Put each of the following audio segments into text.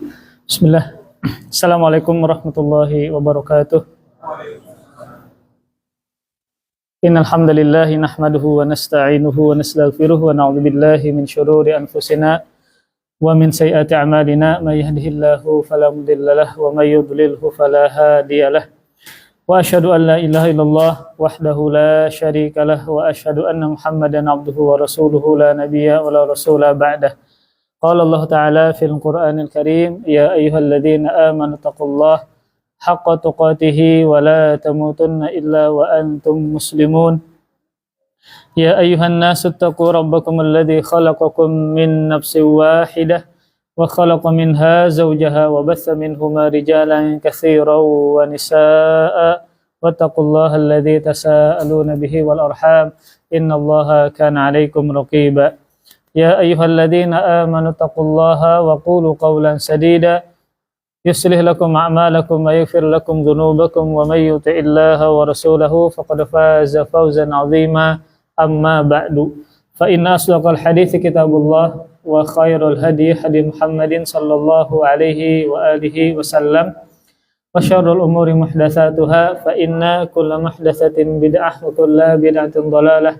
Bismillah. Assalamualaikum warahmatullahi wabarakatuh. Innal hamdalillah nahmaduhu wa nasta'inuhu wa nastaghfiruh wa na'udzu billahi min shururi anfusina wa min sayyiati a'malina may yahdihillahu fala mudilla lahu wa may yudlilhu fala hadiyalah. Wa asyhadu an la ilaha illallah wahdahu la syarika lah wa asyhadu anna Muhammadan abduhu wa rasuluhu la nabiyya wa la rasula ba'dah. Qala Allah Ta'ala fil Qur'anil Karim, ya ayyuhalladzina amanu taqullaha haqqa tuqatih wa la tamutunna illa wa antum muslimun. Ya ayyuhan nasu taqu rabbakum alladzi khalaqakum min nafsin wahidah wa khalaqa minha zawjaha wa batha minhuma rijalan katsiran wa nisaa'a wattaqullaha alladzi tasaaluna bihi wal arham innallaha kana 'alaikum raqiba. Ya ayyuhalladzina amanu taqullaha wa qulu qawlan sadida yuslih lakum a'malakum wa yaghfir lakum dhunubakum wa may yuti'illaha wa rasulahu faqad faza fawzan 'azima. Amma ba'du, fa inna asdaqal hadithi kitabullah wa khairul hadi hadi Muhammadin sallallahu alaihi wa alihi wasallam wa syarrul umuri muhdatsatuha fa inna kulla muhdatsatin bid'ah wa kulla bid'atin dhalalah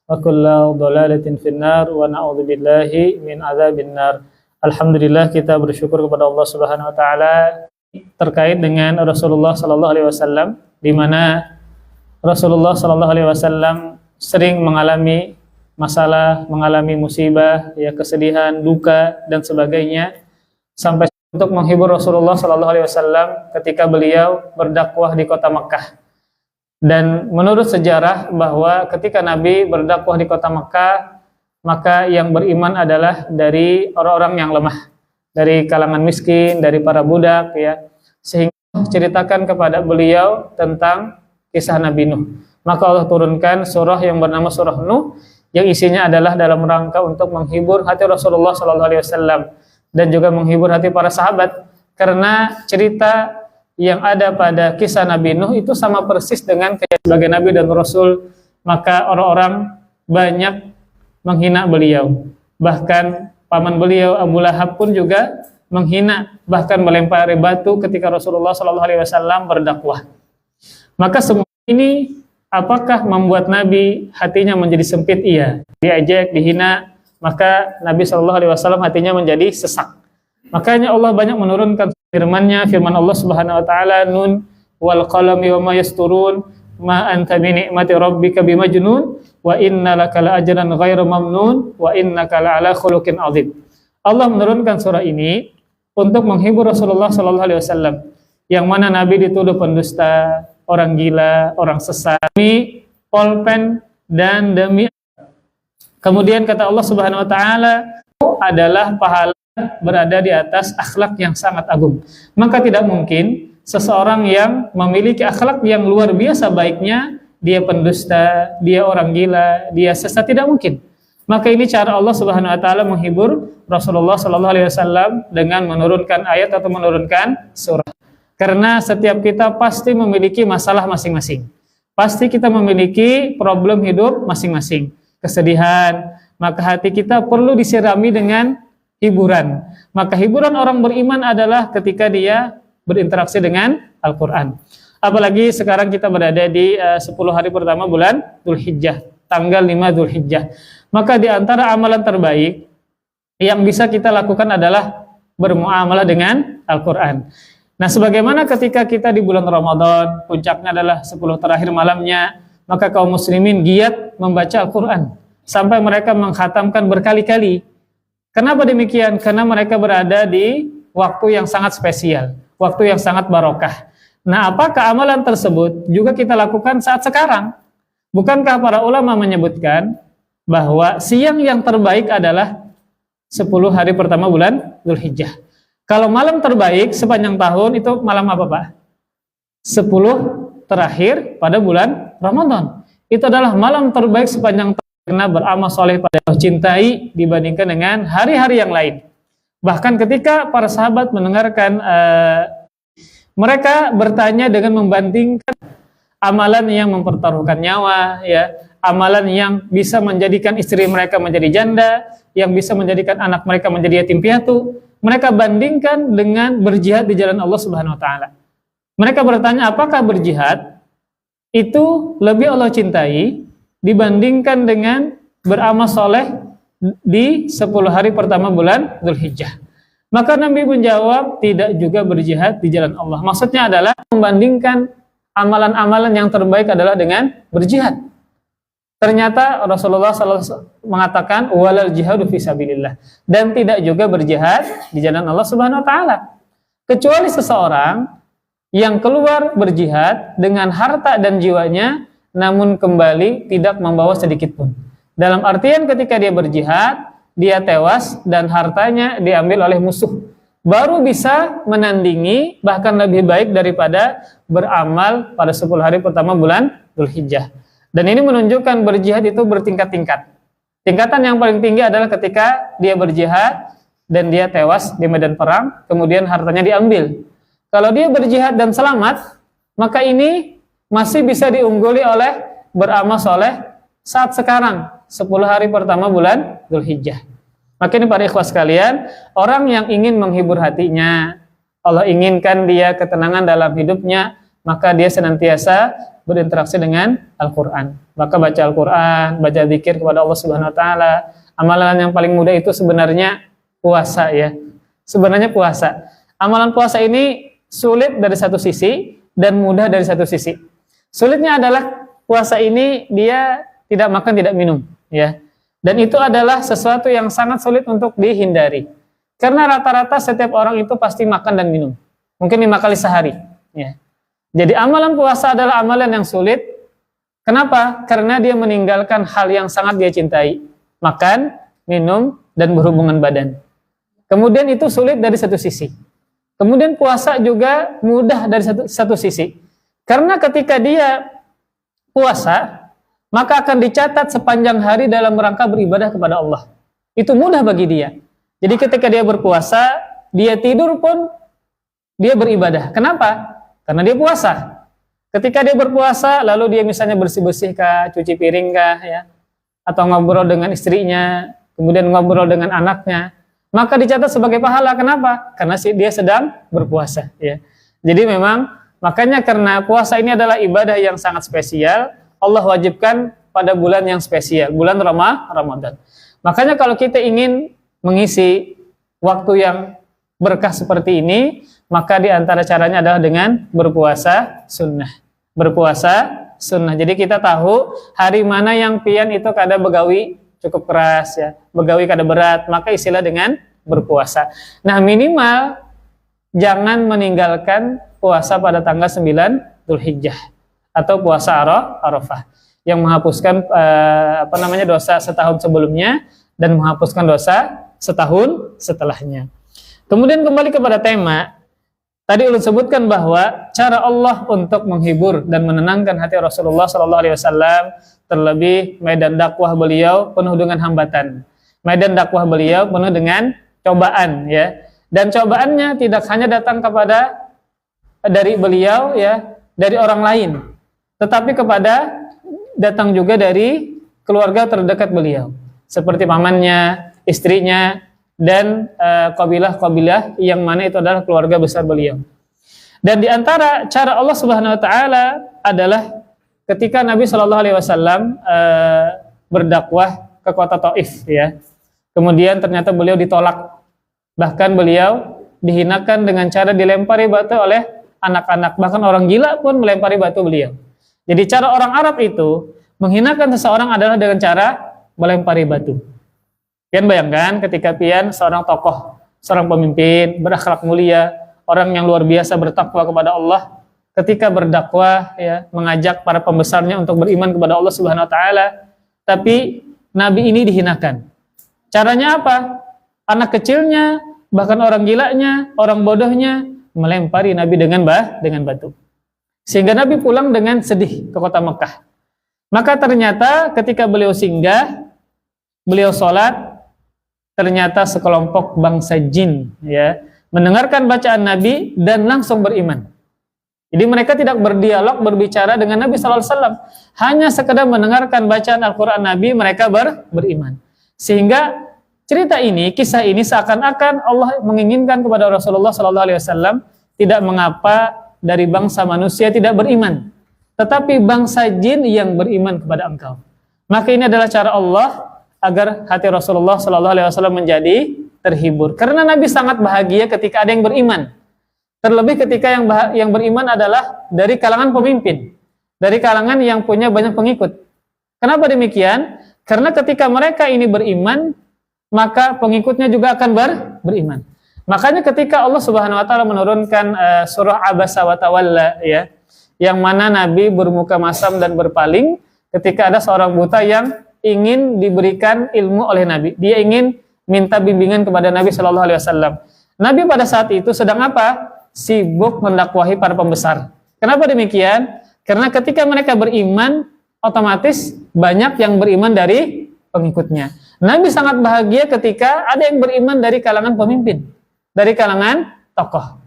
wa kulla dhalalatin finnar wa na'udzu billahi min adzabin nar. Alhamdulillah, kita bersyukur kepada Allah Subhanahu wa taala terkait dengan Rasulullah sallallahu alaihi wasallam, di mana Rasulullah sallallahu alaihi wasallam sering mengalami masalah, mengalami musibah, ya, kesedihan, duka dan sebagainya, sampai untuk menghibur Rasulullah sallallahu alaihi wasallam ketika beliau berdakwah di kota Makkah. Dan menurut sejarah bahwa ketika Nabi berdakwah di kota Makkah, maka yang beriman adalah dari orang-orang yang lemah, dari kalangan miskin, dari para budak, ya. Sehingga ceritakan kepada beliau tentang kisah Nabi Nuh. Maka Allah turunkan surah yang bernama surah Nuh, yang isinya adalah dalam rangka untuk menghibur hati Rasulullah SAW dan juga menghibur hati para sahabat, karena cerita yang ada pada kisah Nabi Nuh itu sama persis dengan sebagai Nabi dan Rasul. Maka orang-orang banyak menghina beliau, bahkan paman beliau Abu Lahab pun juga menghina, bahkan melempari batu ketika Rasulullah SAW berdakwah. Maka semua ini apakah membuat Nabi hatinya menjadi sempit? Iya. Diajak, dihina, maka Nabi SAW hatinya menjadi sesak. Makanya Allah banyak menurunkan firman-Nya, firman Allah Subhanahu wa taala, Nun wal qalami wa ma yasturun ma anta bi ni'mati rabbika bimajnun wa innalaka la ajran ghairu mamnun wa innaka la ala khuluqin azim. Allah menurunkan surah ini untuk menghibur Rasulullah SAW, yang mana Nabi dituduh pendusta, orang gila, orang sesat, demi pulpen dan demi. Kemudian kata Allah Subhanahu wa taala, adalah pahala berada di atas akhlak yang sangat agung. Maka tidak mungkin seseorang yang memiliki akhlak yang luar biasa baiknya, dia pendusta, dia orang gila, dia sesat, tidak mungkin. Maka ini cara Allah Subhanahu wa taala menghibur Rasulullah sallallahu alaihi wasallam dengan menurunkan ayat atau menurunkan surah. Karena setiap kita pasti memiliki masalah masing-masing. Pasti kita memiliki problem hidup masing-masing, kesedihan. Maka hati kita perlu disirami dengan hiburan. Maka hiburan orang beriman adalah ketika dia berinteraksi dengan Al-Quran. Apalagi sekarang kita berada di 10 hari pertama bulan Dzulhijjah, tanggal 5 Dzulhijjah. Maka di antara amalan terbaik yang bisa kita lakukan adalah bermuamalah dengan Al-Quran. Nah, sebagaimana ketika kita di bulan Ramadan, puncaknya adalah 10 terakhir malamnya, maka kaum muslimin giat membaca Al-Quran sampai mereka mengkhatamkan berkali-kali. Kenapa demikian? Karena mereka berada di waktu yang sangat spesial, waktu yang sangat barokah. Nah, apakah amalan tersebut juga kita lakukan saat sekarang? Bukankah para ulama menyebutkan bahwa siang yang terbaik adalah 10 hari pertama bulan Dzulhijjah. Kalau malam terbaik sepanjang tahun itu malam apa, Pak? 10 terakhir pada bulan Ramadan. Itu adalah malam terbaik sepanjang tahun, karena beramal soleh pada Allah cintai dibandingkan dengan hari-hari yang lain. Bahkan ketika para sahabat mendengarkan, mereka bertanya dengan membandingkan amalan yang mempertaruhkan nyawa, ya, amalan yang bisa menjadikan istri mereka menjadi janda, yang bisa menjadikan anak mereka menjadi yatim piatu, mereka bandingkan dengan berjihad di jalan Allah Subhanahu wa taala. Mereka bertanya, apakah berjihad itu lebih Allah cintai dibandingkan dengan beramal soleh di 10 hari pertama bulan Dzulhijjah? Maka Nabi menjawab, tidak juga berjihad di jalan Allah. Maksudnya adalah membandingkan amalan-amalan yang terbaik adalah dengan berjihad. Ternyata Rasulullah SAW mengatakan walal jihadu fisabilillah, dan tidak juga berjihad di jalan Allah Subhanahu wa taala. Kecuali seseorang yang keluar berjihad dengan harta dan jiwanya namun kembali tidak membawa sedikit pun. Dalam artian ketika dia berjihad, dia tewas dan hartanya diambil oleh musuh, baru bisa menandingi, bahkan lebih baik daripada beramal pada 10 hari pertama bulan Dzulhijjah. Dan ini menunjukkan berjihad itu bertingkat-tingkat. Tingkatan yang paling tinggi adalah ketika dia berjihad dan dia tewas di medan perang, kemudian hartanya diambil. Kalau dia berjihad dan selamat, maka ini masih bisa diungguli oleh beramal soleh saat sekarang, 10 hari pertama bulan Dzulhijjah. Maka ini para ikhwas sekalian, orang yang ingin menghibur hatinya, Allah inginkan dia ketenangan dalam hidupnya, maka dia senantiasa berinteraksi dengan Al-Quran. Maka baca Al-Quran, baca zikir kepada Allah Subhanahu wa taala. Amalan yang paling mudah itu sebenarnya puasa ya. Sebenarnya puasa. Amalan puasa ini sulit dari satu sisi dan mudah dari satu sisi. Sulitnya adalah puasa ini dia tidak makan, tidak minum ya. Dan itu adalah sesuatu yang sangat sulit untuk dihindari. Karena rata-rata setiap orang itu pasti makan dan minum. Mungkin 5 kali sehari ya. Jadi amalan puasa adalah amalan yang sulit. Kenapa? Karena dia meninggalkan hal yang sangat dia cintai. Makan, minum, dan berhubungan badan. Kemudian itu sulit dari satu sisi. Kemudian puasa juga mudah dari satu sisi. Karena ketika dia puasa, maka akan dicatat sepanjang hari dalam rangka beribadah kepada Allah. Itu mudah bagi dia. Jadi ketika dia berpuasa, dia tidur pun dia beribadah. Kenapa? Karena dia puasa. Ketika dia berpuasa, lalu dia misalnya bersih-bersih kah, cuci piring kah, ya, atau ngobrol dengan istrinya, kemudian ngobrol dengan anaknya, maka dicatat sebagai pahala. Kenapa? Karena dia sedang berpuasa. Ya. Jadi memang, makanya karena puasa ini adalah ibadah yang sangat spesial, Allah wajibkan pada bulan yang spesial, bulan Ramadan. Makanya kalau kita ingin mengisi waktu yang berkah seperti ini, maka di antara caranya adalah dengan berpuasa sunnah. Berpuasa sunnah. Jadi kita tahu hari mana yang pian itu kada begawi cukup keras ya, begawi kada berat, maka istilah dengan berpuasa. Nah, minimal jangan meninggalkan puasa pada tanggal 9 Dzulhijjah atau puasa Arafah yang menghapuskan dosa setahun sebelumnya dan menghapuskan dosa setahun setelahnya. Kemudian kembali kepada tema. Tadi ulun sebutkan bahwa cara Allah untuk menghibur dan menenangkan hati Rasulullah SAW, terlebih medan dakwah beliau penuh dengan hambatan. Medan dakwah beliau penuh dengan cobaan ya. Dan cobaannya tidak hanya datang kepada dari beliau ya, dari orang lain, tetapi datang juga dari keluarga terdekat beliau, seperti pamannya, istrinya, dan kabilah-kabilah yang mana itu adalah keluarga besar beliau. Dan di antara cara Allah Subhanahu wa taala adalah ketika Nabi Shallallahu alaihi wasallam berdakwah ke kota Taif ya. Kemudian ternyata beliau ditolak. Bahkan beliau dihinakan dengan cara dilempari batu oleh anak-anak, bahkan orang gila pun melempari batu beliau. Jadi cara orang Arab itu menghinakan seseorang adalah dengan cara melempari batu. Pian bayangkan ketika pian seorang tokoh, seorang pemimpin, berakhlak mulia, orang yang luar biasa bertakwa kepada Allah, ketika berdakwah ya, mengajak para pembesarnya untuk beriman kepada Allah Subhanahu wa taala, tapi nabi ini dihinakan. Caranya apa? Anak kecilnya, bahkan orang gilanya, orang bodohnya melempari nabi dengan batu. Sehingga nabi pulang dengan sedih ke kota Mekah. Maka ternyata ketika beliau singgah, beliau sholat, ternyata sekelompok bangsa jin ya mendengarkan bacaan Nabi dan langsung beriman. Jadi mereka tidak berdialog, berbicara dengan Nabi sallallahu alaihi wasallam. Hanya sekedar mendengarkan bacaan Al-Qur'an Nabi, mereka beriman. Sehingga cerita ini, kisah ini seakan-akan Allah menginginkan kepada Rasulullah sallallahu alaihi wasallam, tidak mengapa dari bangsa manusia tidak beriman, tetapi bangsa jin yang beriman kepada engkau. Maka ini adalah cara Allah agar hati Rasulullah sallallahu alaihi wasallam menjadi terhibur. Karena Nabi sangat bahagia ketika ada yang beriman. Terlebih ketika yang beriman adalah dari kalangan pemimpin, dari kalangan yang punya banyak pengikut. Kenapa demikian? Karena ketika mereka ini beriman, maka pengikutnya juga akan beriman. Makanya ketika Allah Subhanahu wa taala menurunkan surah Abasa wa Tawalla, ya, yang mana Nabi bermuka masam dan berpaling ketika ada seorang buta yang ingin diberikan ilmu oleh Nabi. Dia ingin minta bimbingan kepada Nabi sallallahu alaihi wasallam. Nabi pada saat itu sedang apa? Sibuk mendakwahi para pembesar. Kenapa demikian? Karena ketika mereka beriman, otomatis banyak yang beriman dari pengikutnya. Nabi sangat bahagia ketika ada yang beriman dari kalangan pemimpin, dari kalangan tokoh.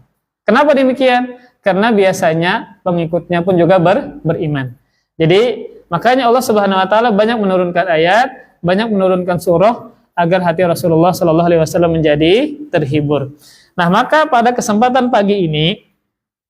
Kenapa demikian? Karena biasanya pengikutnya pun juga beriman. Jadi makanya Allah Subhanahu wa taala banyak menurunkan ayat, banyak menurunkan surah agar hati Rasulullah sallallahu alaihi wasallam menjadi terhibur. Nah, maka pada kesempatan pagi ini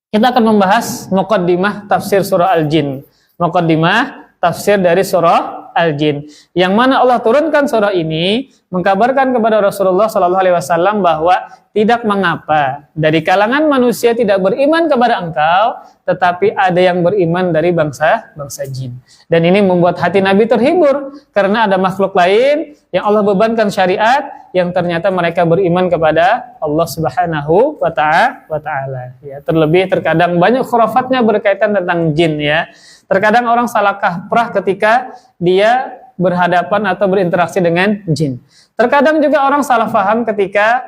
kita akan membahas muqaddimah tafsir surah Al-Jin. Muqaddimah tafsir dari surah Al-Jin, yang mana Allah turunkan surah ini mengkabarkan kepada Rasulullah sallallahu alaihi wasallam bahwa tidak mengapa dari kalangan manusia tidak beriman kepada engkau, tetapi ada yang beriman dari bangsa jin. Dan ini membuat hati Nabi terhibur karena ada makhluk lain yang Allah bebankan syariat yang ternyata mereka beriman kepada Allah Subhanahu wa taala. Ya, terlebih terkadang banyak khurafatnya berkaitan tentang jin, ya. Terkadang orang salah kaprah ketika dia berhadapan atau berinteraksi dengan jin. Terkadang juga orang salah paham ketika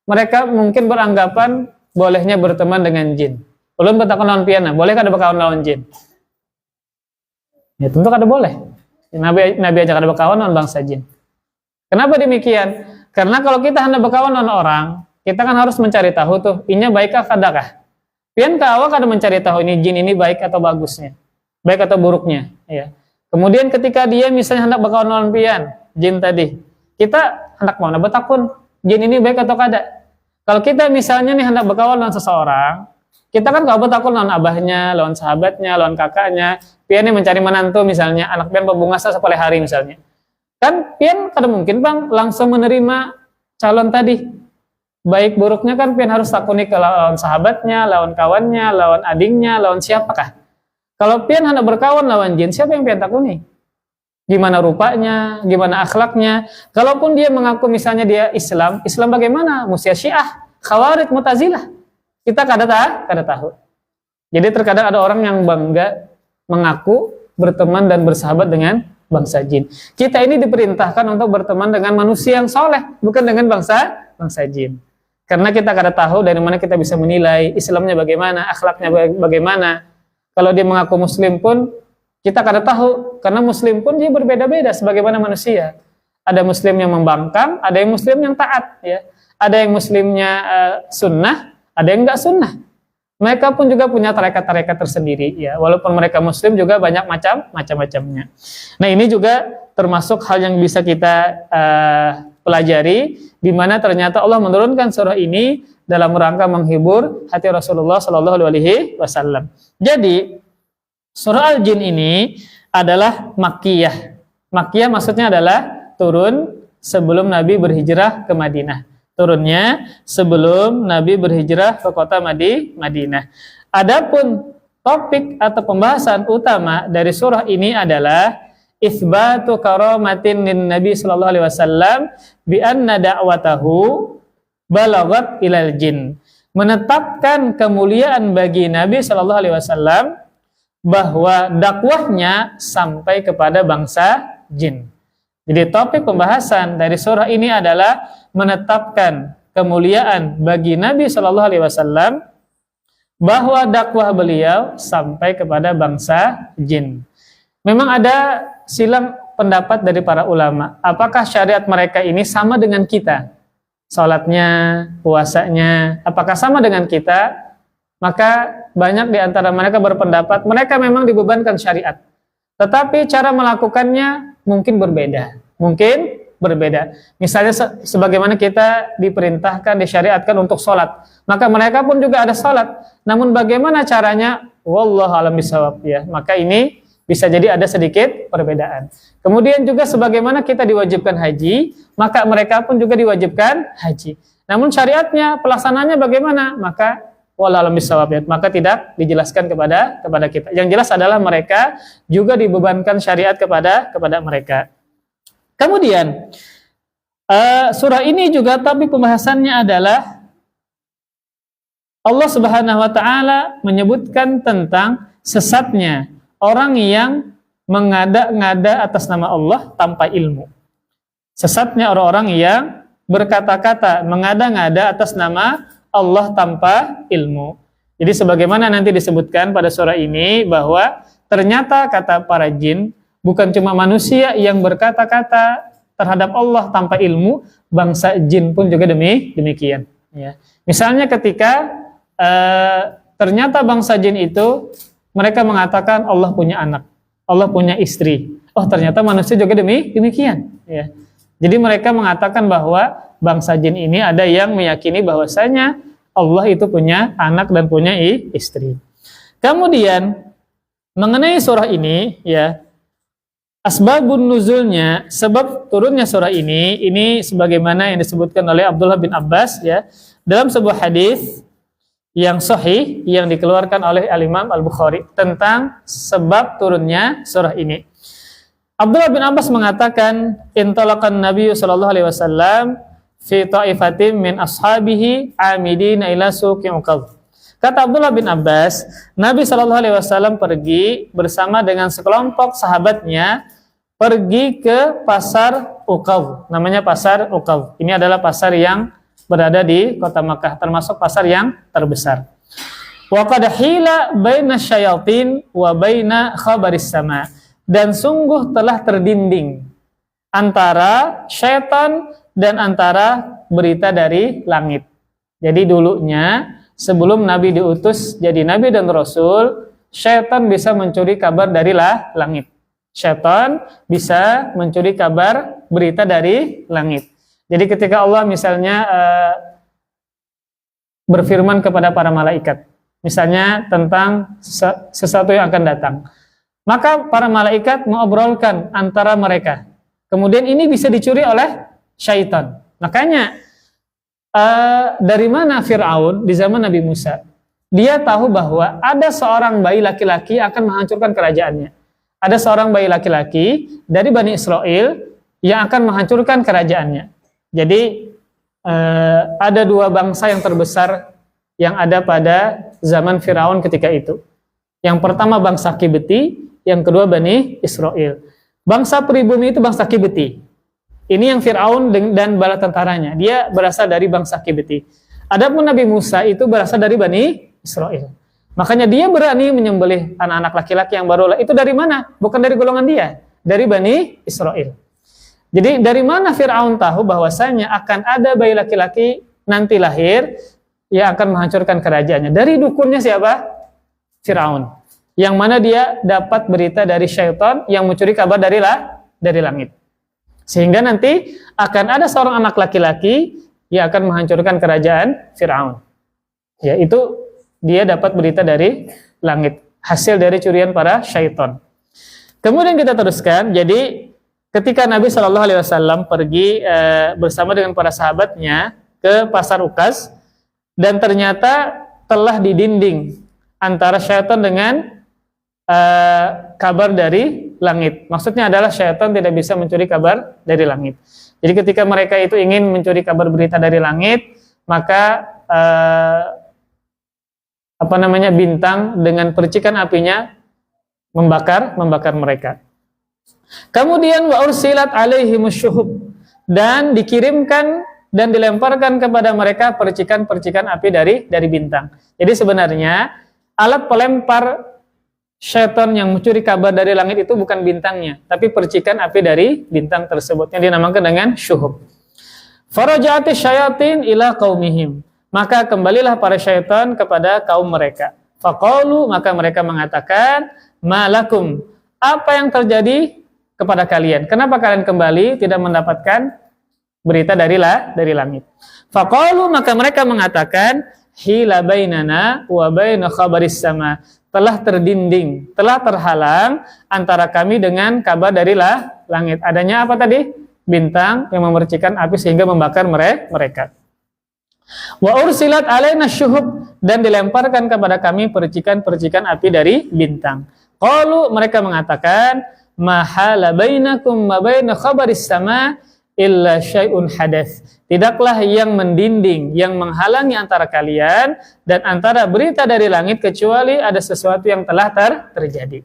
mereka mungkin beranggapan bolehnya berteman dengan jin. Ulun bertakon lawan piana, boleh kada berkawan lawan jin? Ya tentu kada boleh. Nabi ajak kada berkawan lawan bangsa jin. Kenapa demikian? Karena kalau kita hendak berkawan lawan orang, kita kan harus mencari tahu tuh, inya baikkah kadakah? Pian ka awak kada mencari tahu ini jin ini baik atau bagusnya, baik atau buruknya, ya. Kemudian ketika dia misalnya hendak berkawan lawan pian, jin tadi, kita hendak mau bertakun, jin ini baik atau kada? Kalau kita misalnya nih hendak berkawan lawan seseorang, kita kan kalau bertakun lawan abahnya, lawan sahabatnya, lawan kakaknya, pian ini mencari menantu misalnya, anak pian pembungasa sepuluh hari misalnya. Kan pian kada mungkin bang langsung menerima calon tadi. Baik buruknya kan pian harus takuni ke lawan sahabatnya, lawan kawannya, lawan adingnya, lawan siapakah? Kalau pian hendak berkawan lawan jin, siapa yang pian takuni? Gimana rupanya, gimana akhlaknya? Kalaupun dia mengaku misalnya dia Islam bagaimana? Musyah Syiah, Khawarij, Mu'tazilah. Kita kada tahu. Jadi terkadang ada orang yang bangga mengaku berteman dan bersahabat dengan bangsa jin. Kita ini diperintahkan untuk berteman dengan manusia yang soleh, bukan dengan bangsa jin. Karena kita kada tahu dari mana kita bisa menilai Islamnya bagaimana, akhlaknya bagaimana. Kalau dia mengaku muslim pun kita kada tahu, karena muslim pun dia berbeda-beda sebagaimana manusia. Ada muslim yang membangkang, ada yang muslim yang taat, ya. Ada yang muslimnya sunnah, ada yang enggak sunnah. Mereka pun juga punya tarekat-tarekat tersendiri, ya. Walaupun mereka muslim juga banyak macam-macamnya. Nah, ini juga termasuk hal yang bisa kita pelajari, di mana ternyata Allah menurunkan surah ini dalam rangka menghibur hati Rasulullah Shallallahu Alaihi Wasallam. Jadi surah Al-Jin ini adalah Makkiyah. Makkiyah maksudnya adalah turun sebelum Nabi berhijrah ke Madinah. Turunnya sebelum Nabi berhijrah ke kota Madinah. Adapun topik atau pembahasan utama dari surah ini adalah itsbatu karamatin lin Nabi sallallahu alaihi wasallam bi anna da'watahu balagat ilal jin. Menetapkan kemuliaan bagi Nabi sallallahu alaihi wasallam bahwa dakwahnya sampai kepada bangsa jin. Jadi topik pembahasan dari surah ini adalah menetapkan kemuliaan bagi Nabi sallallahu alaihi wasallam bahwa dakwah beliau sampai kepada bangsa jin. Memang ada silang pendapat dari para ulama, apakah syariat mereka ini sama dengan kita? Salatnya, puasanya, apakah sama dengan kita? maka banyak di antara mereka berpendapat mereka memang dibebankan syariat. Tetapi cara melakukannya mungkin berbeda. Misalnya sebagaimana kita diperintahkan, disyariatkan untuk sholat, maka mereka pun juga ada sholat. Namun bagaimana caranya? Wallahu a'lam bishawab, ya. Maka ini bisa jadi ada sedikit perbedaan. Kemudian juga sebagaimana kita diwajibkan haji, maka mereka pun juga diwajibkan haji. Namun syariatnya, pelaksanaannya bagaimana? Maka wallahu a'lam bishawab, ya. Maka tidak dijelaskan kepada kita. Yang jelas adalah mereka juga dibebankan syariat kepada mereka. Kemudian surah ini juga tapi pembahasannya adalah Allah Subhanahu wa taala menyebutkan tentang sesatnya orang yang mengada-ngada atas nama Allah tanpa ilmu. Sesatnya orang-orang yang berkata-kata mengada-ngada atas nama Allah tanpa ilmu. Jadi sebagaimana nanti disebutkan pada surah ini bahwa ternyata kata para jin bukan cuma manusia yang berkata-kata terhadap Allah tanpa ilmu, bangsa jin pun juga demikian. Ya. Misalnya ketika ternyata bangsa jin itu mereka mengatakan Allah punya anak, Allah punya istri. Oh ternyata manusia juga demikian. Ya. Jadi mereka mengatakan bahwa bangsa jin ini ada yang meyakini bahwasanya Allah itu punya anak dan punya istri. Kemudian mengenai surah ini, ya, asbabun nuzulnya, sebab turunnya surah ini sebagaimana yang disebutkan oleh Abdullah bin Abbas, ya, dalam sebuah hadis yang sahih yang dikeluarkan oleh Al-Imam Al-Bukhari tentang sebab turunnya surah ini. Abdullah bin Abbas mengatakan, intalaqan Nabi sallallahu alaihi wasallam fi ta'ifatin min ashabihi amidina ila suqi Uqadh. Kata Abdullah bin Abbas, Nabi Shallallahu Alaihi Wasallam pergi bersama dengan sekelompok sahabatnya pergi ke pasar Uqadh, namanya pasar Uqadh. Ini adalah pasar yang berada di kota Makkah, termasuk pasar yang terbesar. Wa qad hila baina syayatin wa baina khabaris sama. Dan sungguh telah terdinding antara syaitan dan antara berita dari langit. Jadi dulunya sebelum Nabi diutus jadi Nabi dan Rasul, syaitan bisa mencuri kabar dari langit. Syaitan bisa mencuri kabar berita dari langit. Jadi ketika Allah misalnya berfirman kepada para malaikat, misalnya tentang sesuatu yang akan datang, maka para malaikat mengobrolkan antara mereka. Kemudian ini bisa dicuri oleh syaitan. Makanya dari mana Fir'aun di zaman Nabi Musa? Dia tahu bahwa ada seorang bayi laki-laki akan menghancurkan kerajaannya. Ada seorang bayi laki-laki dari Bani Israel yang akan menghancurkan kerajaannya. Jadi ada dua bangsa yang terbesar yang ada pada zaman Fir'aun ketika itu. Yang pertama bangsa Kibti, yang kedua Bani Israel. Bangsa pribumi itu bangsa Kibti. Ini yang Fir'aun dan bala tentaranya. Dia berasal dari bangsa Kibti. Adapun Nabi Musa itu berasal dari Bani Israel. Makanya dia berani menyembelih anak-anak laki-laki yang baru. Itu dari mana? Bukan dari golongan dia. Dari Bani Israel. Jadi dari mana Fir'aun tahu bahwasanya akan ada bayi laki-laki nanti lahir yang akan menghancurkan kerajaannya? Dari dukunnya siapa? Fir'aun. Yang mana dia dapat berita dari syaitan yang mencuri kabar dari langit. Sehingga nanti akan ada seorang anak laki-laki yang akan menghancurkan kerajaan Fir'aun. Ya, itu dia dapat berita dari langit, hasil dari curian para syaitan. Kemudian kita teruskan. Jadi ketika Nabi Shallallahu Alaihi Wasallam pergi bersama dengan para sahabatnya ke pasar Uqadh, dan ternyata telah didinding antara syaitan dengan kabar dari langit. Maksudnya adalah syaitan tidak bisa mencuri kabar dari langit. Jadi ketika mereka itu ingin mencuri kabar berita dari langit, maka bintang dengan percikan apinya membakar mereka. Kemudian wa ursilat alaihimus syuhub, dan dikirimkan dan dilemparkan kepada mereka percikan-percikan api dari bintang. Jadi sebenarnya alat pelempar syaitan yang mencuri kabar dari langit itu bukan bintangnya, tapi percikan api dari bintang tersebut yang dinamakan dengan syuhub. Faraja'ati syayatin ila qaumihim. Maka kembalilah para syaitan kepada kaum mereka. Faqalu, maka mereka mengatakan, malakum, apa yang terjadi kepada kalian? Kenapa kalian kembali tidak mendapatkan berita dari langit? Faqalu, maka mereka mengatakan, hila bainana wa baina khabaris sama, telah terdinding, telah terhalang antara kami dengan kabar dari langit. Adanya apa tadi? Bintang yang memercikan api sehingga membakar mereka. Wa ursilat alaina syuhub, dan dilemparkan kepada kami percikan-percikan api dari bintang. Qalu, mereka mengatakan, mahala bainakum ma baina khabaris sama illa syai'un hadath. Tidaklah yang mendinding, yang menghalangi antara kalian dan antara berita dari langit kecuali ada sesuatu yang telah terjadi.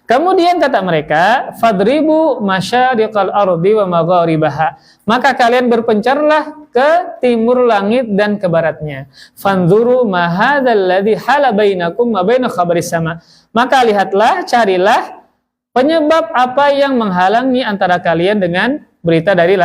Kemudian kata mereka, fadribu masyariqal ardi wa magharibaha. Maka kalian berpencarlah ke timur langit dan ke baratnya. Fanzuru ma hadzal ladzi hala bainakum wa baina khabaris sama. Maka lihatlah, carilah penyebab apa yang menghalangi antara kalian dengan berita dari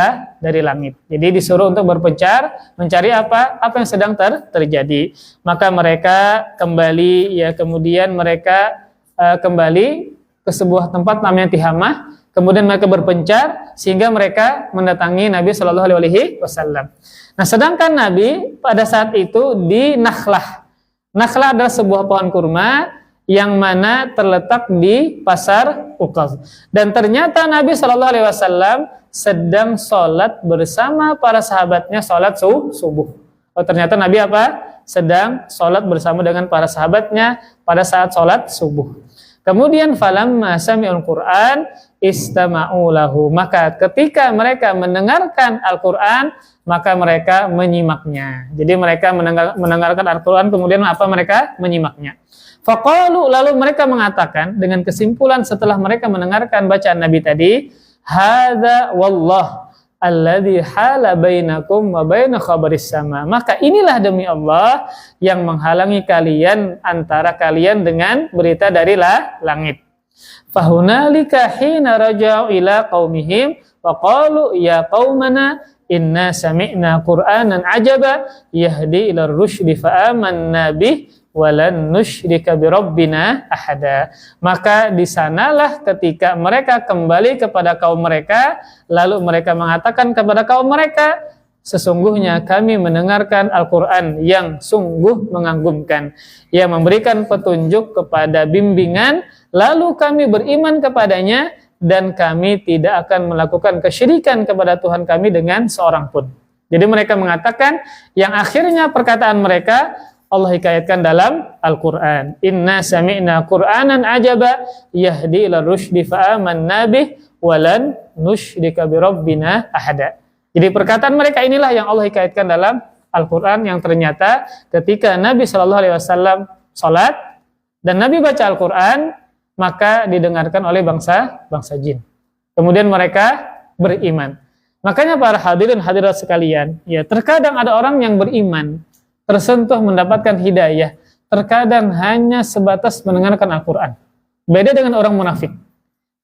langit. Jadi disuruh untuk berpencar, mencari apa yang sedang terjadi. Maka mereka kembali, ya, kemudian mereka kembali ke sebuah tempat namanya Tihamah. Kemudian mereka berpencar sehingga mereka mendatangi Nabi Shallallahu Alaihi Wasallam. Nah, sedangkan Nabi pada saat itu di Nakhlah. Nakhlah adalah sebuah pohon kurma yang mana terletak di pasar Uqaz. Dan ternyata Nabi Shallallahu Alaihi Wasallam sedang sholat bersama para sahabatnya, sholat subuh. Oh, ternyata Nabi sedang sholat bersama dengan para sahabatnya pada saat sholat subuh. Kemudian falamma sami'ul Qur'an istama'u lahu. Maka ketika mereka mendengarkan Al-Qur'an, maka mereka menyimaknya. Jadi mereka mendengarkan Al-Qur'an, kemudian mereka menyimaknya. Faqalu, lalu mereka mengatakan dengan kesimpulan setelah mereka mendengarkan bacaan Nabi tadi, hadza wallah alladzi hala bainakum wa baina khabaris sama. Maka inilah demi Allah yang menghalangi kalian antara kalian dengan berita dari langit. Fahunalika hina raja'u ila qaumihim wa qalu ya qaumana inna sami'na qur'anan ajaba yahdi ila rusydi fa amanna bih walan nusyrika birabbina ahada. Maka di sanalah ketika mereka kembali kepada kaum mereka, lalu mereka mengatakan kepada kaum mereka, sesungguhnya kami mendengarkan Al-Qur'an yang sungguh mengagumkan, yang memberikan petunjuk kepada bimbingan, lalu kami beriman kepadanya dan kami tidak akan melakukan kesyirikan kepada Tuhan kami dengan seorang pun. Jadi mereka mengatakan yang akhirnya perkataan mereka Allah hikayatkan dalam Al-Quran. Inna sami'na Qur'anan ajaba yahdi ila rusydi fa'amanna bih walan nusyrika birabbina ahada. Jadi perkataan mereka inilah yang Allah hikayatkan dalam Al-Quran, yang ternyata ketika Nabi SAW salat dan Nabi baca Al-Quran, maka didengarkan oleh bangsa jin. Kemudian mereka beriman. Makanya para hadirin hadirat sekalian, ya, terkadang ada orang yang beriman, tersentuh mendapatkan hidayah, terkadang hanya sebatas mendengarkan Al-Quran. Beda dengan orang munafik.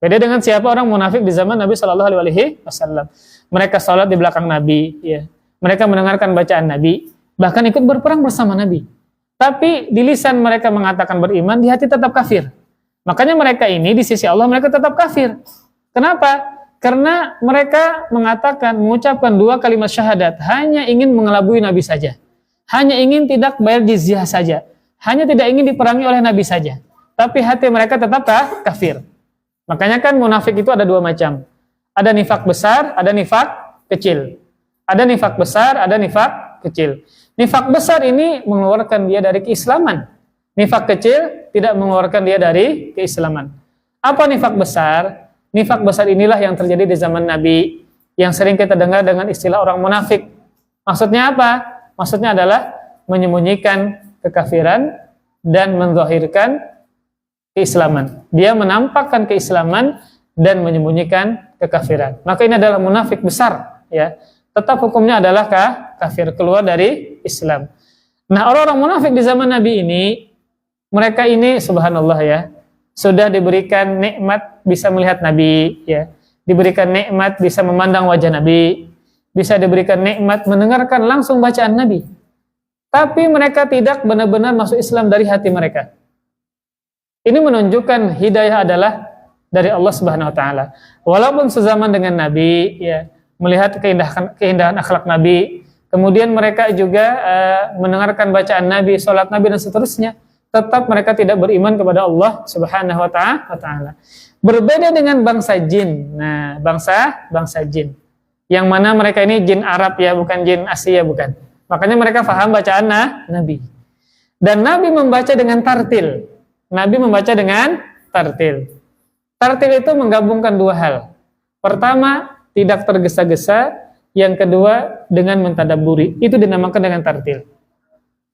Beda dengan siapa orang munafik di zaman Nabi Shallallahu Alaihi Wasallam. Mereka sholat di belakang Nabi, ya. Mereka mendengarkan bacaan Nabi, bahkan ikut berperang bersama Nabi. Tapi di lisan mereka mengatakan beriman, di hati tetap kafir. Makanya mereka ini di sisi Allah mereka tetap kafir. Kenapa? Karena mereka mengucapkan dua kalimat syahadat, hanya ingin mengelabui Nabi saja. Hanya ingin tidak bayar jizyah saja. Hanya tidak ingin diperangi oleh Nabi saja. Tapi hati mereka tetap kafir. Makanya kan munafik itu ada dua macam. Ada nifak besar, ada nifak kecil. Ada nifak besar, ada nifak kecil. Nifak besar ini mengeluarkan dia dari keislaman. Nifak kecil tidak mengeluarkan dia dari keislaman. Apa nifak besar? Nifak besar inilah yang terjadi di zaman Nabi, yang sering kita dengar dengan istilah orang munafik. Maksudnya apa? Maksudnya adalah menyembunyikan kekafiran dan menzahirkan keislaman. Dia menampakkan keislaman dan menyembunyikan kekafiran. Maka ini adalah munafik besar, ya. Tetap hukumnya adalah kafir, keluar dari Islam. Nah, orang-orang munafik di zaman Nabi ini, mereka ini subhanallah, ya, sudah diberikan nikmat bisa melihat Nabi, ya. Diberikan nikmat bisa memandang wajah Nabi, bisa diberikan nikmat mendengarkan langsung bacaan Nabi. tapi mereka tidak benar-benar masuk Islam dari hati mereka. Ini menunjukkan hidayah adalah dari Allah Subhanahu wa taala. Walaupun sezaman dengan Nabi, ya, melihat keindahan akhlak Nabi, kemudian mereka juga mendengarkan bacaan Nabi, salat Nabi dan seterusnya, tetap mereka tidak beriman kepada Allah Subhanahu wa taala. Berbeda dengan bangsa jin. Nah, bangsa jin. Yang mana mereka ini jin Arab ya, bukan jin Asia, bukan. Makanya mereka paham bacaan Nabi. Dan Nabi membaca dengan tartil. Nabi membaca dengan tartil. Tartil itu menggabungkan dua hal. Pertama, tidak tergesa-gesa. Yang kedua, dengan mentadabburi. Itu dinamakan dengan tartil.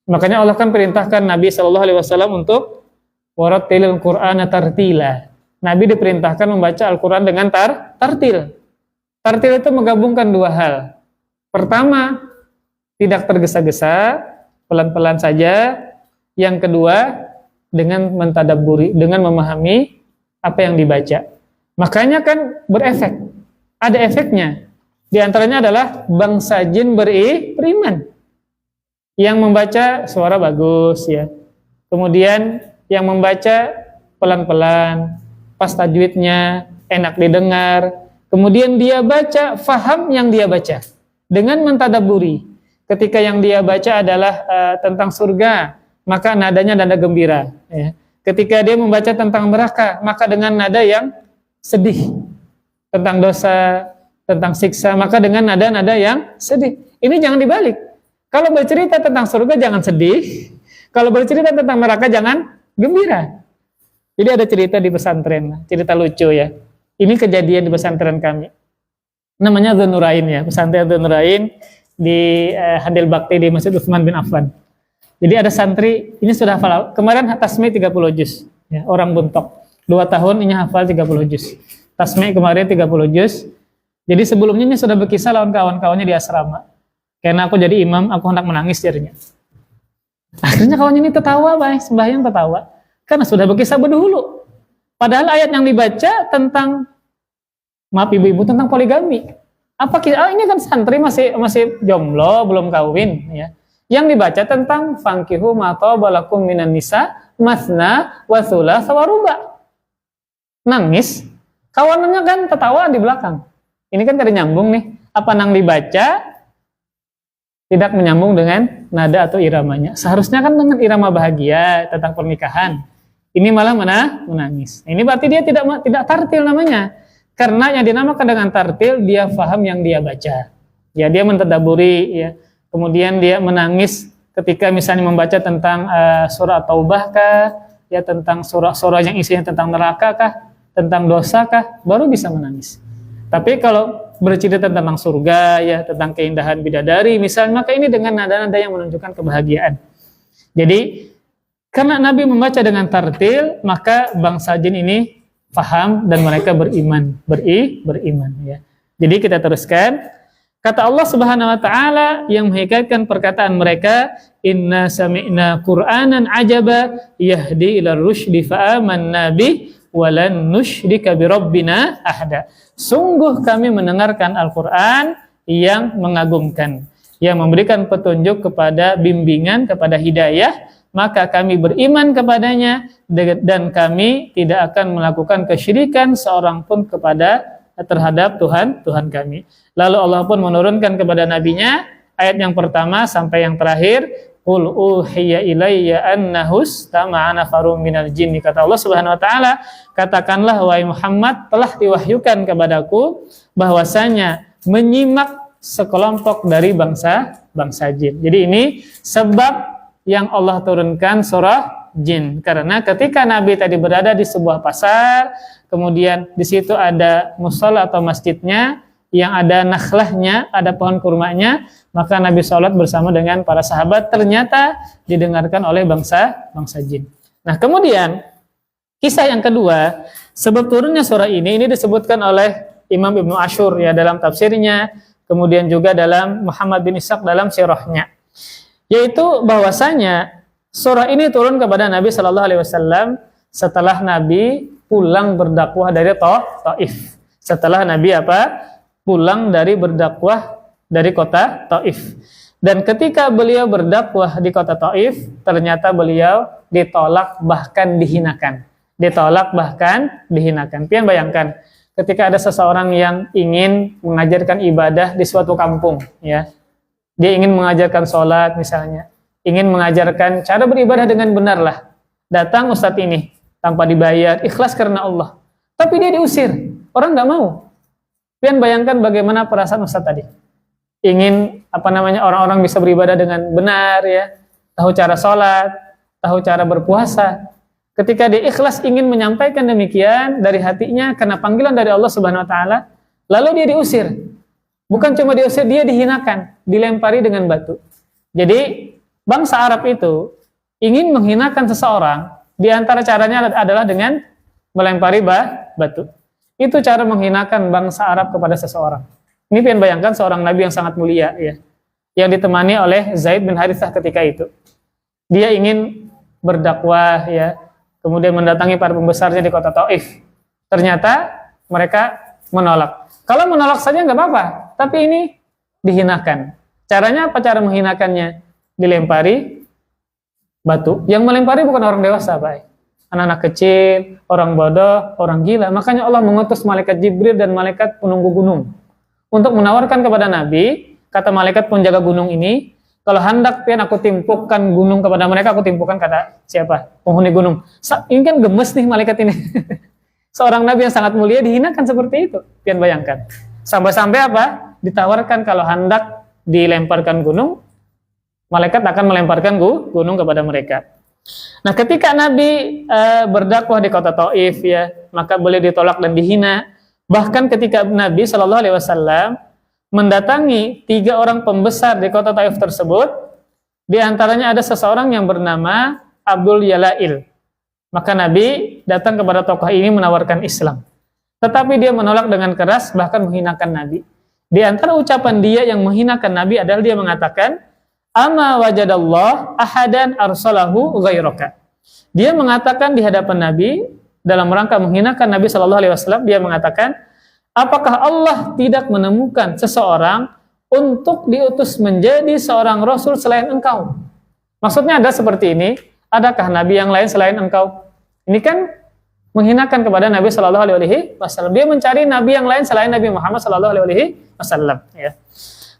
Makanya Allah kan perintahkan Nabi SAW untuk warattilil Qur'ana tartila. Nabi diperintahkan membaca Al-Quran dengan tartil. Tartil itu menggabungkan dua hal. Pertama, tidak tergesa-gesa, pelan-pelan saja. Yang kedua, dengan mentadabburi, dengan memahami apa yang dibaca. Makanya kan berefek. Ada efeknya. Di antaranya adalah bangsa jin beriman. Yang membaca suara bagus ya. Kemudian yang membaca pelan-pelan, pas tajwidnya enak didengar. Kemudian dia baca, faham yang dia baca dengan mentadabburi. Ketika yang dia baca adalah tentang surga, maka nadanya nada gembira. Ya. Ketika dia membaca tentang neraka, maka dengan nada yang sedih. Tentang dosa, tentang siksa, maka dengan nada-nada yang sedih. Ini jangan dibalik. Kalau bercerita tentang surga jangan sedih. Kalau bercerita tentang neraka jangan gembira. Jadi ada cerita di pesantren, cerita lucu ya. Ini kejadian di pesantren kami. Namanya Dzunurain ya, pesantren Dzunurain di Handil Bakti di Masjid Utsman bin Affan. Jadi ada santri, ini sudah hafal, kemarin tasmi 30 juz, ya, orang Buntok. 2 tahun ini hafal 30 juz. Tasmi kemarin 30 juz. Jadi sebelumnya ini sudah berkisah lawan kawan-kawannya di asrama. Karena aku jadi imam, aku hendak menangis jadinya. Akhirnya kawannya ini tertawa, sembahyang tertawa. Karena sudah berkisah berdahulu. Padahal ayat yang dibaca tentang, maaf ibu-ibu, tentang poligami. Apa ini kan santri masih jomblo, belum kawin, ya. Yang dibaca tentang fankihu ma tabalakum minan nisa masna wa thulatsa wa ruba. Nangis, kawanannya kan tertawa di belakang. Ini kan kada nyambung nih. Apa nang dibaca tidak menyambung dengan nada atau iramanya. Seharusnya kan dengan irama bahagia tentang pernikahan. Ini malah menangis. Ini berarti dia tidak tartil namanya. Karena yang dinamakan dengan tartil, dia faham yang dia baca. Ya, dia mentadabburi, ya. Kemudian dia menangis ketika misalnya membaca tentang surah Taubah kah, ya, tentang surah-surah yang isinya tentang neraka kah, tentang dosa kah, baru bisa menangis. Tapi kalau bercerita tentang surga, ya, tentang keindahan bidadari misalnya, maka ini dengan nada-nada yang menunjukkan kebahagiaan. Jadi karena Nabi membaca dengan tartil, maka bangsa jin ini paham dan mereka beriman, ya. Jadi kita teruskan. Kata Allah Subhanahu wa taala yang menghikayatkan perkataan mereka, inna sami'na Qur'anan ajaba yahdi ila rusydi fa amanna bih wa lan nusyrika bi rabbina ahada. Sungguh kami mendengarkan Al-Qur'an yang mengagumkan, yang memberikan petunjuk kepada bimbingan, kepada hidayah, maka kami beriman kepadanya dan kami tidak akan melakukan kesyirikan seorang pun terhadap Tuhan kami. Lalu Allah pun menurunkan kepada nabinya ayat yang pertama sampai yang terakhir, qul uhiya ilayya annahus tama'ana farum minal jinni. Kata Allah Subhanahu wa taala, katakanlah wahai Muhammad, telah diwahyukan kepadaku bahwasanya menyimak sekelompok dari bangsa jin. Jadi ini sebab yang Allah turunkan surah jin, karena ketika Nabi tadi berada di sebuah pasar, kemudian di situ ada mushola atau masjidnya yang ada nakhlahnya, ada pohon kurmanya, maka Nabi sholat bersama dengan para sahabat, ternyata didengarkan oleh bangsa jin. Nah, kemudian kisah yang kedua, sebab turunnya surah ini disebutkan oleh Imam Ibnu Ashur ya dalam tafsirnya, kemudian juga dalam Muhammad bin Ishaq dalam sirahnya, yaitu bahwasanya surah ini turun kepada Nabi Shallallahu Alaihi Wasallam setelah Nabi pulang berdakwah dari Taif. Setelah Nabi pulang dari berdakwah dari kota Taif. Dan ketika beliau berdakwah di kota Taif, ternyata beliau ditolak bahkan dihinakan. Ditolak bahkan dihinakan. Pian bayangkan, ketika ada seseorang yang ingin mengajarkan ibadah di suatu kampung, ya, dia ingin mengajarkan sholat misalnya, ingin mengajarkan cara beribadah dengan benar lah. Datang ustadz ini tanpa dibayar, ikhlas karena Allah. Tapi dia diusir, orang nggak mau. Pian bayangkan bagaimana perasaan ustadz tadi. Ingin orang-orang bisa beribadah dengan benar, ya, tahu cara sholat, tahu cara berpuasa. Ketika dia ikhlas ingin menyampaikan demikian dari hatinya karena panggilan dari Allah Subhanahu Wa Taala, lalu dia diusir. Bukan cuma diusir, dia dihinakan, dilempari dengan batu. Jadi bangsa Arab itu ingin menghinakan seseorang, di antara caranya adalah dengan melempari batu. Itu cara menghinakan bangsa Arab kepada seseorang. Ini pian bayangkan seorang nabi yang sangat mulia, ya, yang ditemani oleh Zaid bin Harithah ketika itu. Dia ingin berdakwah, ya, kemudian mendatangi para pembesarnya di kota Taif. Ternyata mereka menolak. Kalau menolak saja nggak apa-apa, tapi ini dihinakan. Caranya apa cara menghinakannya? Dilempari batu. Yang melempari bukan orang dewasa, Pak. Anak-anak kecil, orang bodoh, orang gila. Makanya Allah mengutus malaikat Jibril dan malaikat penunggu gunung untuk menawarkan kepada Nabi, kata malaikat penjaga gunung ini, kalau hendak pian aku timpukkan gunung kepada mereka, aku timpukkan, kata siapa? Penghuni gunung. Ini kan gemes nih malaikat ini. Seorang Nabi yang sangat mulia dihinakan seperti itu. Pian bayangkan. Sampai-sampai apa? Ditawarkan kalau hendak dilemparkan gunung, malaikat akan melemparkan gunung kepada mereka. Nah, ketika Nabi berdakwah di kota Taif, ya, maka boleh ditolak dan dihina. Bahkan ketika Nabi Shallallahu Alaihi Wasallam mendatangi 3 orang pembesar di kota Taif tersebut, di antaranya ada seseorang yang bernama Abdul Yalail. Maka Nabi datang kepada tokoh ini menawarkan Islam. Tetapi dia menolak dengan keras, bahkan menghinakan Nabi. Di antara ucapan dia yang menghinakan Nabi adalah dia mengatakan, "Ama wajadallah ahadan arsalahu ghairaka." Dia mengatakan di hadapan Nabi, dalam rangka menghinakan Nabi Shallallahu Alaihi Wasallam, dia mengatakan, apakah Allah tidak menemukan seseorang untuk diutus menjadi seorang Rasul selain engkau? Maksudnya ada seperti ini, adakah Nabi yang lain selain engkau? Ini kan menghinakan kepada Nabi Shallallahu Alaihi Wasallam. Dia mencari Nabi yang lain selain Nabi Muhammad Shallallahu Alaihi Wasallam. Ya.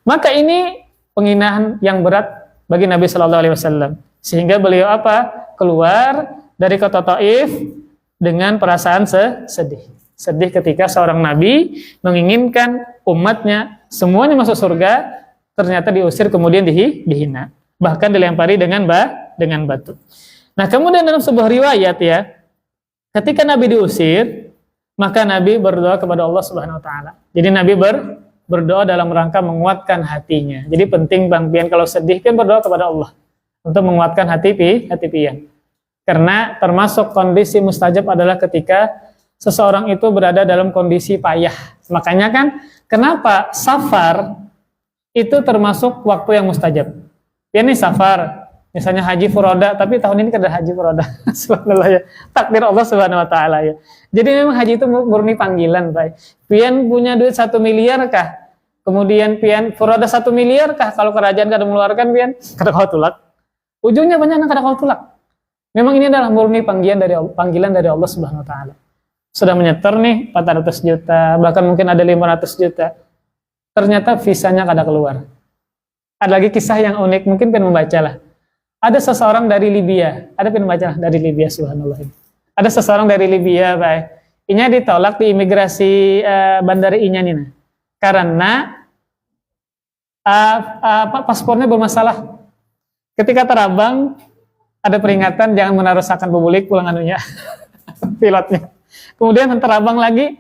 Maka ini penghinaan yang berat bagi Nabi Shallallahu Alaihi Wasallam. Sehingga beliau apa? Keluar dari kota Taif dengan perasaan sedih. Sedih ketika seorang nabi menginginkan umatnya semuanya masuk surga, ternyata diusir kemudian dihina, bahkan dilempari dengan batu. Nah, kemudian dalam sebuah riwayat, ya, ketika Nabi diusir, maka Nabi berdoa kepada Allah Subhanahu Wa Taala. Jadi Nabi berdoa dalam rangka menguatkan hatinya. Jadi penting Bang Pian kalau sedih kan berdoa kepada Allah untuk menguatkan hati pian. Karena termasuk kondisi mustajab adalah ketika seseorang itu berada dalam kondisi payah. Makanya kan, kenapa safar itu termasuk waktu yang mustajab. Ya, ini safar, misalnya haji furoda, tapi tahun ini kada haji furoda. Subhanallah, ya. Takdir Allah Subhanahu Wa Taala, ya. Jadi memang haji itu murni panggilan, Pak. Pian punya duit 1 miliar kah? Kemudian pian furoda 1 miliar kah? Kalau kerajaan kada mengeluarkan pian, kada kau tulak. Ujungnya banyak yang kada kau tulak. Memang ini adalah murni panggilan dari Allah Subhanahu Wa Taala. Sudah menyetor nih 400 juta, bahkan mungkin ada 500 juta. Ternyata visanya kada keluar. Ada lagi kisah yang unik, mungkin pengen membaca lah. Ada seseorang dari Libya, ada pengen membaca lah, dari Libya, subhanallah. Ada seseorang dari Libya, Pak. Inya ditolak di imigrasi bandara Inya nih. Karena paspornya bermasalah. Ketika terbang, ada peringatan jangan menaruhkan bubulik pulang anunya, pilotnya. Kemudian terbang lagi,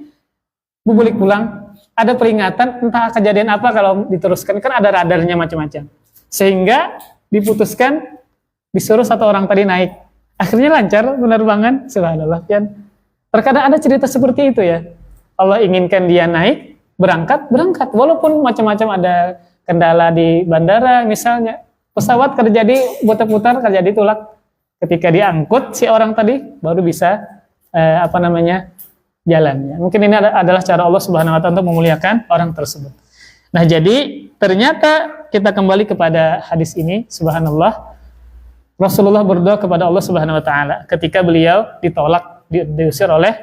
bubulik pulang, ada peringatan entah kejadian apa kalau diteruskan, kan ada radarnya macam-macam. Sehingga diputuskan disuruh 1 orang tadi naik. Akhirnya lancar penerbangan, subhanallah. Kan terkadang ada cerita seperti itu, ya. Allah inginkan dia naik, berangkat, walaupun macam-macam ada kendala di bandara misalnya. Pesawat terjadi putar-putar, terjadi tulak. Ketika diangkut si orang tadi baru bisa jalannya. Mungkin ini adalah cara Allah Subhanahu Wa Taala untuk memuliakan orang tersebut. Nah, jadi ternyata kita kembali kepada hadis ini, subhanallah. Rasulullah berdoa kepada Allah Subhanahu wa taala ketika beliau ditolak, diusir oleh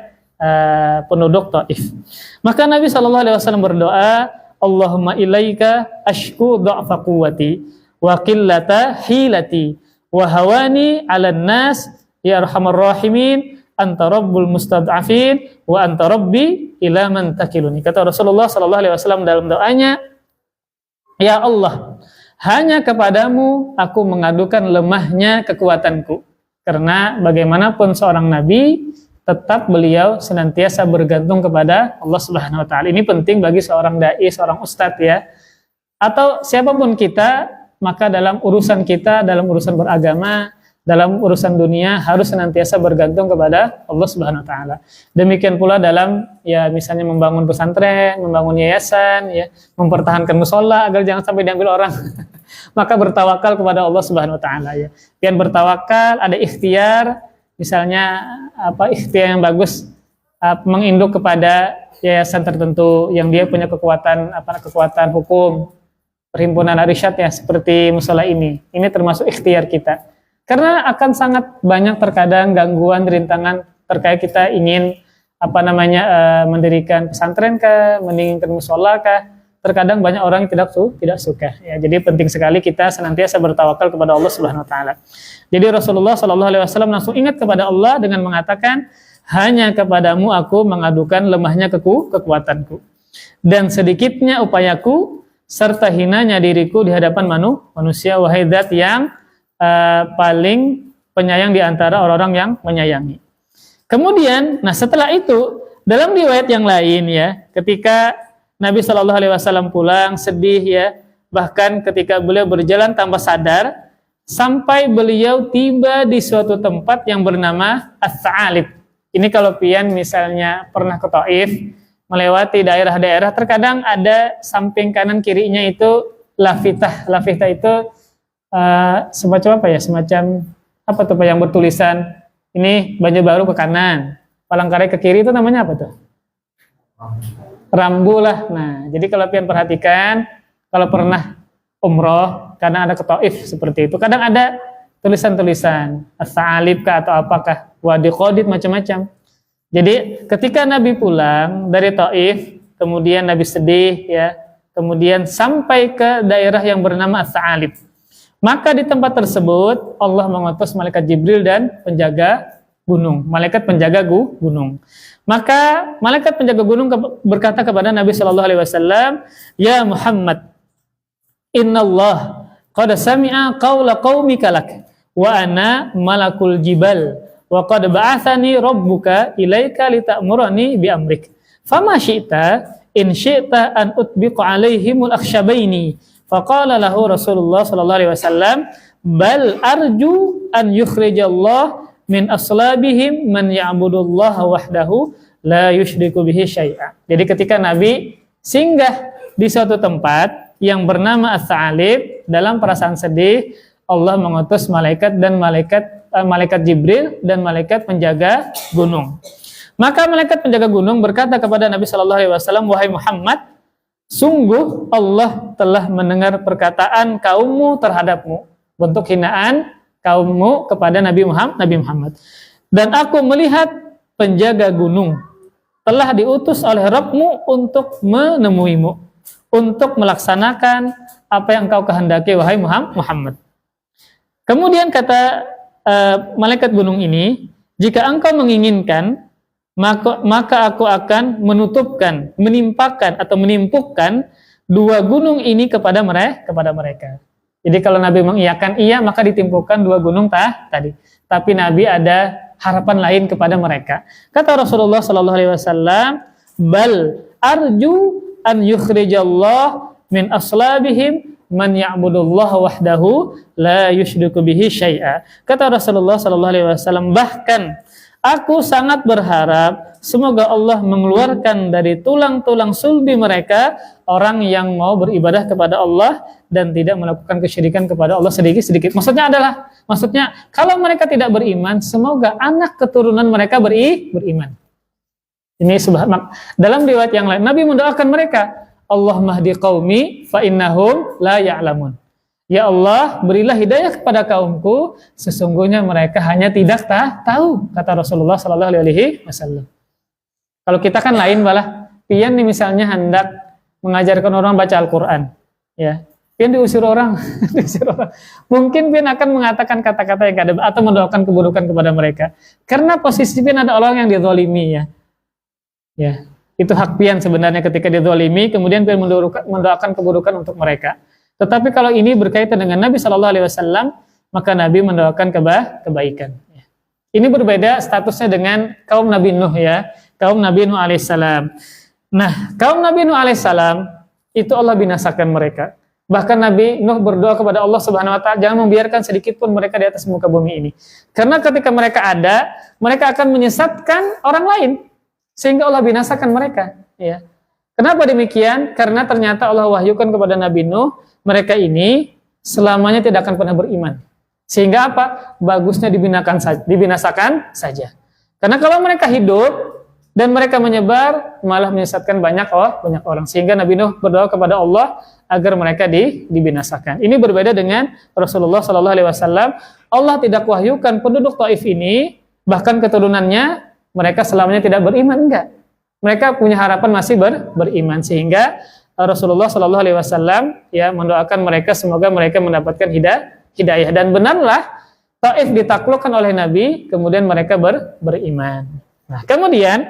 penduduk Taif. Maka Nabi sallallahu alaihi wasallam berdoa, Allahumma ilaika ashku dha'fa quwwati wa qillata hilati wa hawani 'alan nas ya arhamar rahimin anta rabbul mustad'afin wa anta rabbi ila man takiluni. Kata Rasulullah sallallahu alaihi wasallam dalam doanya, ya Allah, hanya kepadamu aku mengadukan lemahnya kekuatanku. Karena bagaimanapun seorang nabi, tetap beliau senantiasa bergantung kepada Allah Subhanahu wa taala. Ini penting bagi seorang dai, seorang ustadz ya. Atau siapapun kita, maka dalam urusan kita, dalam urusan beragama, dalam urusan dunia harus senantiasa bergantung kepada Allah Subhanahu wa taala. Demikian pula dalam ya misalnya membangun pesantren, membangun yayasan ya, mempertahankan mushola agar jangan sampai diambil orang. Maka bertawakal kepada Allah Subhanahu wa taala ya. Dan bertawakal, ada ikhtiar, misalnya ikhtiar yang bagus menginduk kepada yayasan tertentu yang dia punya kekuatan kekuatan hukum, perhimpunan arisyad ya seperti mushola ini. Ini termasuk ikhtiar kita. Karena akan sangat banyak terkadang gangguan, rintangan terkait kita ingin mendirikan pesantren kah, mendirikan mushola kah. Terkadang banyak orang yang tidak suka. Ya, jadi penting sekali kita senantiasa bertawakal kepada Allah Subhanahu wa taala. Jadi Rasulullah sallallahu alaihi wasallam langsung ingat kepada Allah dengan mengatakan, hanya kepadamu aku mengadukan lemahnya kekuatanku dan sedikitnya upayaku serta hinanya diriku di hadapan manusia, wahai zat yang paling penyayang di antara orang-orang yang menyayangi. Kemudian, nah setelah itu dalam riwayat yang lain ya, ketika Nabi Shallallahu Alaihi Wasallam pulang sedih ya, bahkan ketika beliau berjalan tanpa sadar sampai beliau tiba di suatu tempat yang bernama As-Sa'alib. Ini kalau pian misalnya pernah ke Taif, melewati daerah-daerah, terkadang ada samping kanan kirinya itu lafitah. Lafitah itu semacam apa tuh Pak yang bertulisan ini Banjarbaru ke kanan, Palangkaraya ke kiri, itu namanya apa tuh? Rambu lah. Nah, jadi kalau pian perhatikan, kalau pernah umroh, kadang ada ke Taif seperti itu. Kadang ada tulisan-tulisan As-Sa'alib kah atau apakah, Wadi Qadid, macam-macam. Jadi ketika Nabi pulang dari Taif, kemudian Nabi sedih ya, kemudian sampai ke daerah yang bernama As-Sa'alib. Maka di tempat tersebut Allah mengutus malaikat Jibril dan penjaga gunung, malaikat penjaga gunung. Maka malaikat penjaga gunung berkata kepada Nabi Shallallahu Alaihi Wasallam, ya Muhammad, Innallah qad sami'a qawla qaumika lak wa ana malakul jibal wa qad ba'athani rabbuka ilaika lita'murani bi amrik fama syi'ta in syi'ta an utbiqa alaihimul akhshabaini. Faqala lahu Rasulullah sallallahu alaihi wasallam, bal arju an yukhrijallah min aslabihim man ya'budullaha wahdahu la yusyriku bihi syai'a. Jadi ketika Nabi singgah di suatu tempat yang bernama As-Sa'alib, dalam perasaan sedih Allah mengutus malaikat Jibril dan malaikat penjaga gunung. Maka malaikat penjaga gunung berkata kepada Nabi sallallahu alaihi wasallam, wahai Muhammad, sungguh Allah telah mendengar perkataan kaummu terhadapmu, bentuk hinaan kaummu kepada Nabi Muhammad. Dan aku melihat penjaga gunung telah diutus oleh Rabbmu untuk menemuimu, untuk melaksanakan apa yang engkau kehendaki, wahai Muhammad. Kemudian kata malaikat gunung ini, jika engkau menginginkan, maka aku akan menutupkan, menimpakan atau menimpukkan dua gunung ini kepada mereka. Jadi kalau Nabi mengiyakan iya, maka ditimpukkan dua gunung tadi. Tapi Nabi ada harapan lain kepada mereka. Kata Rasulullah sallallahu alaihi wasallam, bal arju an yukhrijallah min aslabihim man ya'budullaha wahdahu la yusyriku bihi syai'a. Kata Rasulullah sallallahu alaihi wasallam, bahkan aku sangat berharap semoga Allah mengeluarkan dari tulang-tulang sulbi mereka orang yang mau beribadah kepada Allah dan tidak melakukan kesyirikan kepada Allah sedikit-sedikit. Maksudnya kalau mereka tidak beriman, semoga anak keturunan mereka beriman. Ini dalam riwayat yang lain Nabi mendoakan mereka, Allahumma hdi qaumi fa innahum la ya'lamun. Ya Allah, berilah hidayah kepada kaumku, sesungguhnya mereka hanya tidak tahu, kata Rasulullah sallallahu alaihi wasallam. Kalau kita kan lain malah, pian nih misalnya hendak mengajarkan orang baca Al-Qur'an, ya. Pian diusir orang, diusir orang. Mungkin pian akan mengatakan kata-kata yang kada atau mendoakan keburukan kepada mereka. Karena posisi pian ada orang yang dizalimi, ya. Ya, itu hak pian sebenarnya ketika dizalimi, kemudian pian mendoakan keburukan untuk mereka. Tetapi kalau ini berkaitan dengan Nabi Shallallahu Alaihi Wasallam, maka Nabi mendoakan kebaikan. Ini berbeda statusnya dengan kaum Nabi Nuh, ya, kaum Nabi Nuh alaihissalam. Nah, kaum Nabi Nuh alaihissalam itu Allah binasakan mereka. Bahkan Nabi Nuh berdoa kepada Allah Subhanahu Wa Taala, jangan membiarkan sedikit pun mereka di atas muka bumi ini. Karena ketika mereka ada, mereka akan menyesatkan orang lain, sehingga Allah binasakan mereka. Ya. Kenapa demikian? Karena ternyata Allah wahyukan kepada Nabi Nuh, mereka ini selamanya tidak akan pernah beriman. Sehingga apa? Bagusnya dibinasakan saja. Karena kalau mereka hidup dan mereka menyebar, malah menyesatkan banyak orang. Sehingga Nabi Nuh berdoa kepada Allah agar mereka dibinasakan. Ini berbeda dengan Rasulullah Sallallahu Alaihi Wasallam. Allah tidak wahyukan penduduk Taif ini, bahkan keturunannya, mereka selamanya tidak beriman, enggak. Mereka punya harapan masih beriman, sehingga Rasulullah Shallallahu Alaihi Wasallam ya mendoakan mereka semoga mereka mendapatkan hidayah, dan benarlah Taif ditaklukkan oleh Nabi, kemudian mereka beriman. Nah, kemudian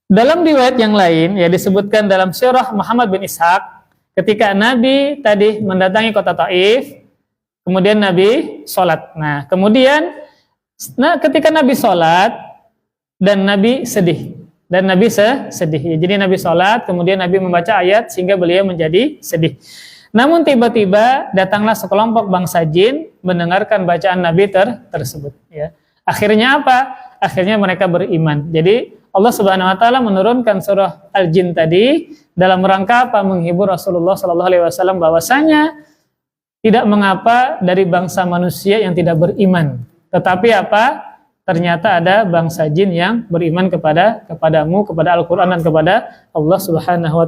dalam riwayat yang lain ya disebutkan dalam sirah Muhammad bin Ishaq, ketika Nabi tadi mendatangi kota Taif, kemudian Nabi sholat. Nah, kemudian ketika Nabi sholat dan Nabi sedih. Dan Nabi sedih. Jadi Nabi sholat, kemudian Nabi membaca ayat sehingga beliau menjadi sedih. Namun tiba-tiba datanglah sekelompok bangsa jin mendengarkan bacaan Nabi tersebut. Ya. Akhirnya apa? Akhirnya mereka beriman. Jadi Allah Subhanahu Wa Taala menurunkan surah Al-Jin tadi dalam rangka apa? Menghibur Rasulullah Sallallahu Alaihi Wasallam bahwasanya tidak mengapa dari bangsa manusia yang tidak beriman. Tetapi apa? Ternyata ada bangsa jin yang beriman kepadamu, kepada Al-Quran dan kepada Allah Subhanahu Wa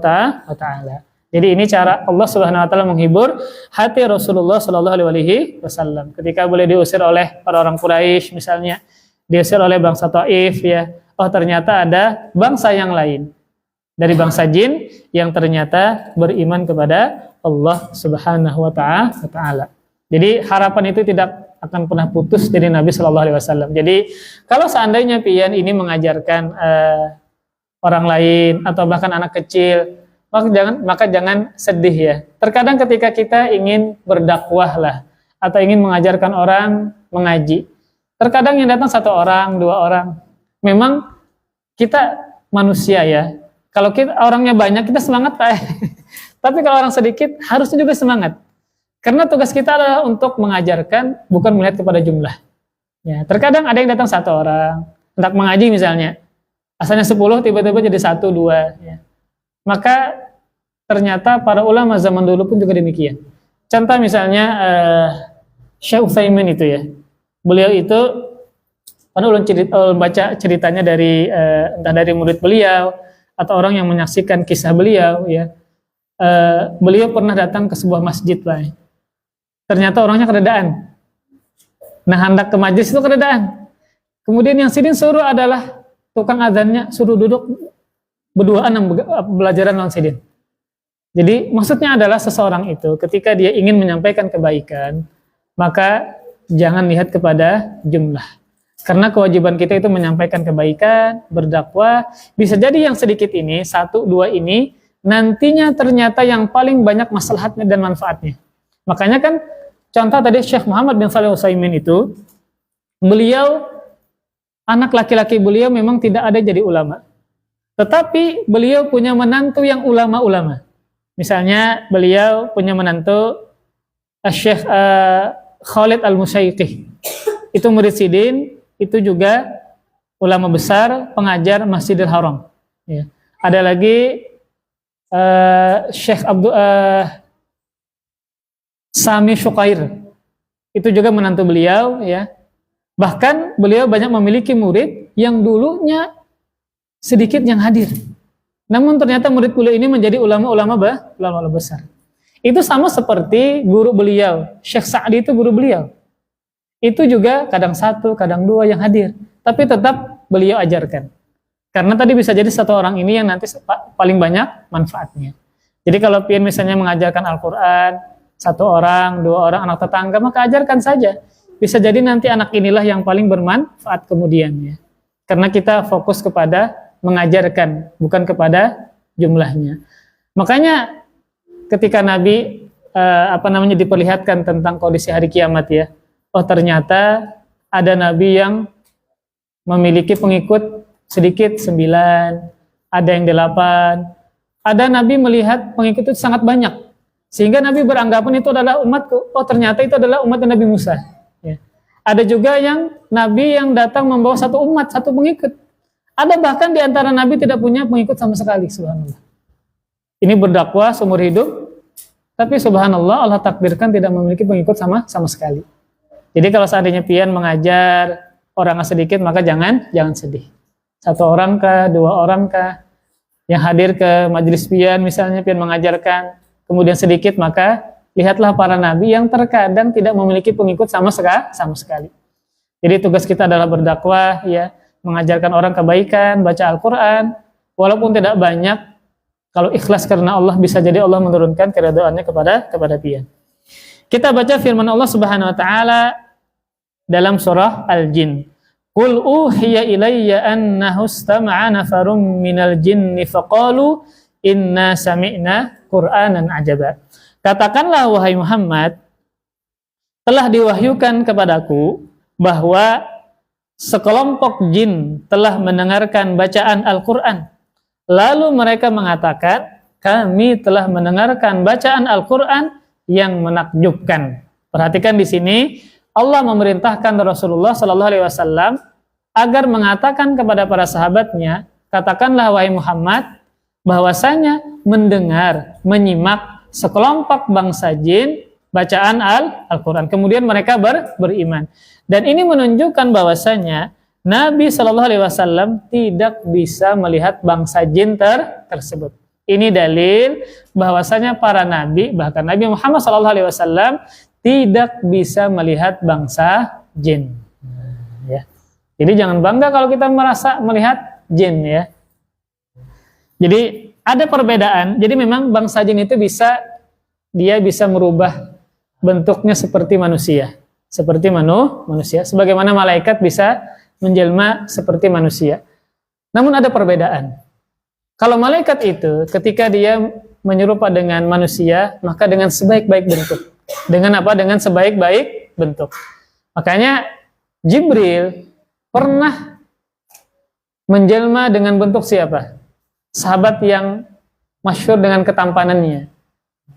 Taala. Jadi ini cara Allah Subhanahu Wa Taala menghibur hati Rasulullah Sallallahu Alaihi Wasallam. Ketika boleh diusir oleh orang Quraisy, misalnya diusir oleh bangsa Taif, ya, oh ternyata ada bangsa yang lain dari bangsa jin yang ternyata beriman kepada Allah Subhanahu Wa Taala. Jadi harapan itu tidak akan pernah putus dari Nabi Shallallahu Alaihi Wasallam. Jadi kalau seandainya pian ini mengajarkan orang lain atau bahkan anak kecil, maka jangan sedih ya. Terkadang ketika kita ingin berdakwah lah atau ingin mengajarkan orang mengaji, terkadang yang datang 1 orang, 2 orang. Memang kita manusia ya. Kalau kita orangnya banyak kita semangat Pak. Tapi kalau orang sedikit harusnya juga semangat. Karena tugas kita adalah untuk mengajarkan, bukan melihat kepada jumlah. Ya, terkadang ada yang datang 1 orang, hendak mengaji misalnya, asalnya 10, tiba-tiba jadi 1, 2. Ya. Maka ternyata para ulama zaman dulu pun juga demikian. Contoh misalnya Syekh Utsaimin itu ya, beliau itu, pada ulun baca ceritanya dari entah dari murid beliau atau orang yang menyaksikan kisah beliau, ya, beliau pernah datang ke sebuah masjid lah. Ternyata orangnya kedadaan. Nah, hendak ke majlis itu kedadaan. Kemudian yang sidin suruh adalah tukang azannya suruh duduk berduaan belajaran lawan sidin. Jadi maksudnya adalah seseorang itu ketika dia ingin menyampaikan kebaikan, maka jangan lihat kepada jumlah. Karena kewajiban kita itu menyampaikan kebaikan, berdakwah. Bisa jadi yang sedikit ini, 1, 2 ini, nantinya ternyata yang paling banyak maslahatnya dan manfaatnya. Makanya kan contoh tadi Syekh Muhammad bin Shalih Al-Utsaimin itu, beliau, anak laki-laki beliau memang tidak ada jadi ulama. Tetapi beliau punya menantu yang ulama-ulama. Misalnya beliau punya menantu Syekh Khalid Al-Musyaiqi. Itu murid sidin, itu juga ulama besar, pengajar Masjidil Haram. Ya. Ada lagi Syekh Sami Syukair, itu juga menantu beliau, ya. Bahkan beliau banyak memiliki murid yang dulunya sedikit yang hadir. Namun ternyata murid beliau ini menjadi ulama-ulama besar. Itu sama seperti guru beliau, Syekh Sa'di itu guru beliau. Itu juga kadang satu, kadang dua yang hadir. Tapi tetap beliau ajarkan. Karena tadi bisa jadi satu orang ini yang nanti paling banyak manfaatnya. Jadi kalau pian misalnya mengajarkan Al-Quran, satu orang, dua orang, anak tetangga, maka ajarkan saja. Bisa jadi nanti anak inilah yang paling bermanfaat kemudiannya. Karena kita fokus kepada mengajarkan, bukan kepada jumlahnya. Makanya ketika Nabi diperlihatkan tentang kondisi hari kiamat ya, oh ternyata ada Nabi yang memiliki pengikut sedikit 9, ada yang 8, ada Nabi melihat pengikut itu sangat banyak, sehingga Nabi beranggapan itu adalah umatku, oh ternyata itu adalah umat Nabi Musa. Ya. Ada juga yang Nabi yang datang membawa satu umat, satu pengikut. Ada bahkan di antara Nabi tidak punya pengikut sama sekali, subhanallah. Ini berdakwah seumur hidup, tapi subhanallah Allah takdirkan tidak memiliki pengikut sama sekali. Jadi kalau seandainya pian mengajar orang sedikit, maka jangan sedih. Satu orang kah, dua orang kah, yang hadir ke majelis pian misalnya pian mengajarkan, kemudian sedikit, maka lihatlah para nabi yang terkadang tidak memiliki pengikut sama sekali. Jadi tugas kita adalah berdakwah, ya, mengajarkan orang kebaikan, baca Al-Quran, walaupun tidak banyak. Kalau ikhlas karena Allah, bisa jadi Allah menurunkan keridhaannya kepada pian. Kita baca firman Allah Subhanahu wa taala dalam surah Al-Jin. Qul uhiya ilayya annahu istama'a nafarum minal jinni faqalu inna sami'na Qur'anan ajaba. Katakanlah wahai Muhammad, telah diwahyukan kepadaku bahwa sekelompok jin telah mendengarkan bacaan Al-Qur'an. Lalu mereka mengatakan, kami telah mendengarkan bacaan Al-Quran yang menakjubkan. Perhatikan di sini, Allah memerintahkan Rasulullah SAW agar mengatakan kepada para sahabatnya, katakanlah wahai Muhammad, bahwasanya mendengar, menyimak sekelompok bangsa jin bacaan Al-Quran. Kemudian mereka beriman. Dan ini menunjukkan bahwasanya Nabi SAW tidak bisa melihat bangsa jin tersebut. Ini dalil bahwasanya para nabi, bahkan Nabi Muhammad SAW tidak bisa melihat bangsa jin. Ya. Jadi jangan bangga kalau kita merasa melihat jin, ya. Jadi ada perbedaan. Jadi memang bangsa jin itu dia bisa merubah bentuknya seperti manusia, manusia. Sebagaimana malaikat bisa menjelma seperti manusia. Namun ada perbedaan. Kalau malaikat itu ketika dia menyerupa dengan manusia, maka dengan sebaik-baik bentuk. Dengan apa? Dengan sebaik-baik bentuk. Makanya Jibril pernah menjelma dengan bentuk siapa? Sahabat yang masyhur dengan ketampanannya,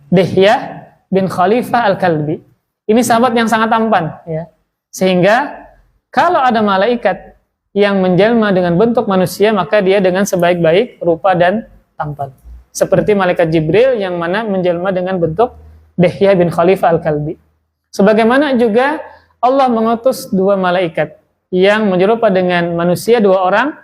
Dihyah bin Khalifah Al-Kalbi. Ini sahabat yang sangat tampan, ya. Sehingga kalau ada malaikat yang menjelma dengan bentuk manusia, maka dia dengan sebaik-baik rupa dan tampan. Seperti malaikat Jibril yang mana menjelma dengan bentuk Dihyah bin Khalifah Al-Kalbi. Sebagaimana juga Allah mengutus dua malaikat yang menyerupa dengan manusia, dua orang,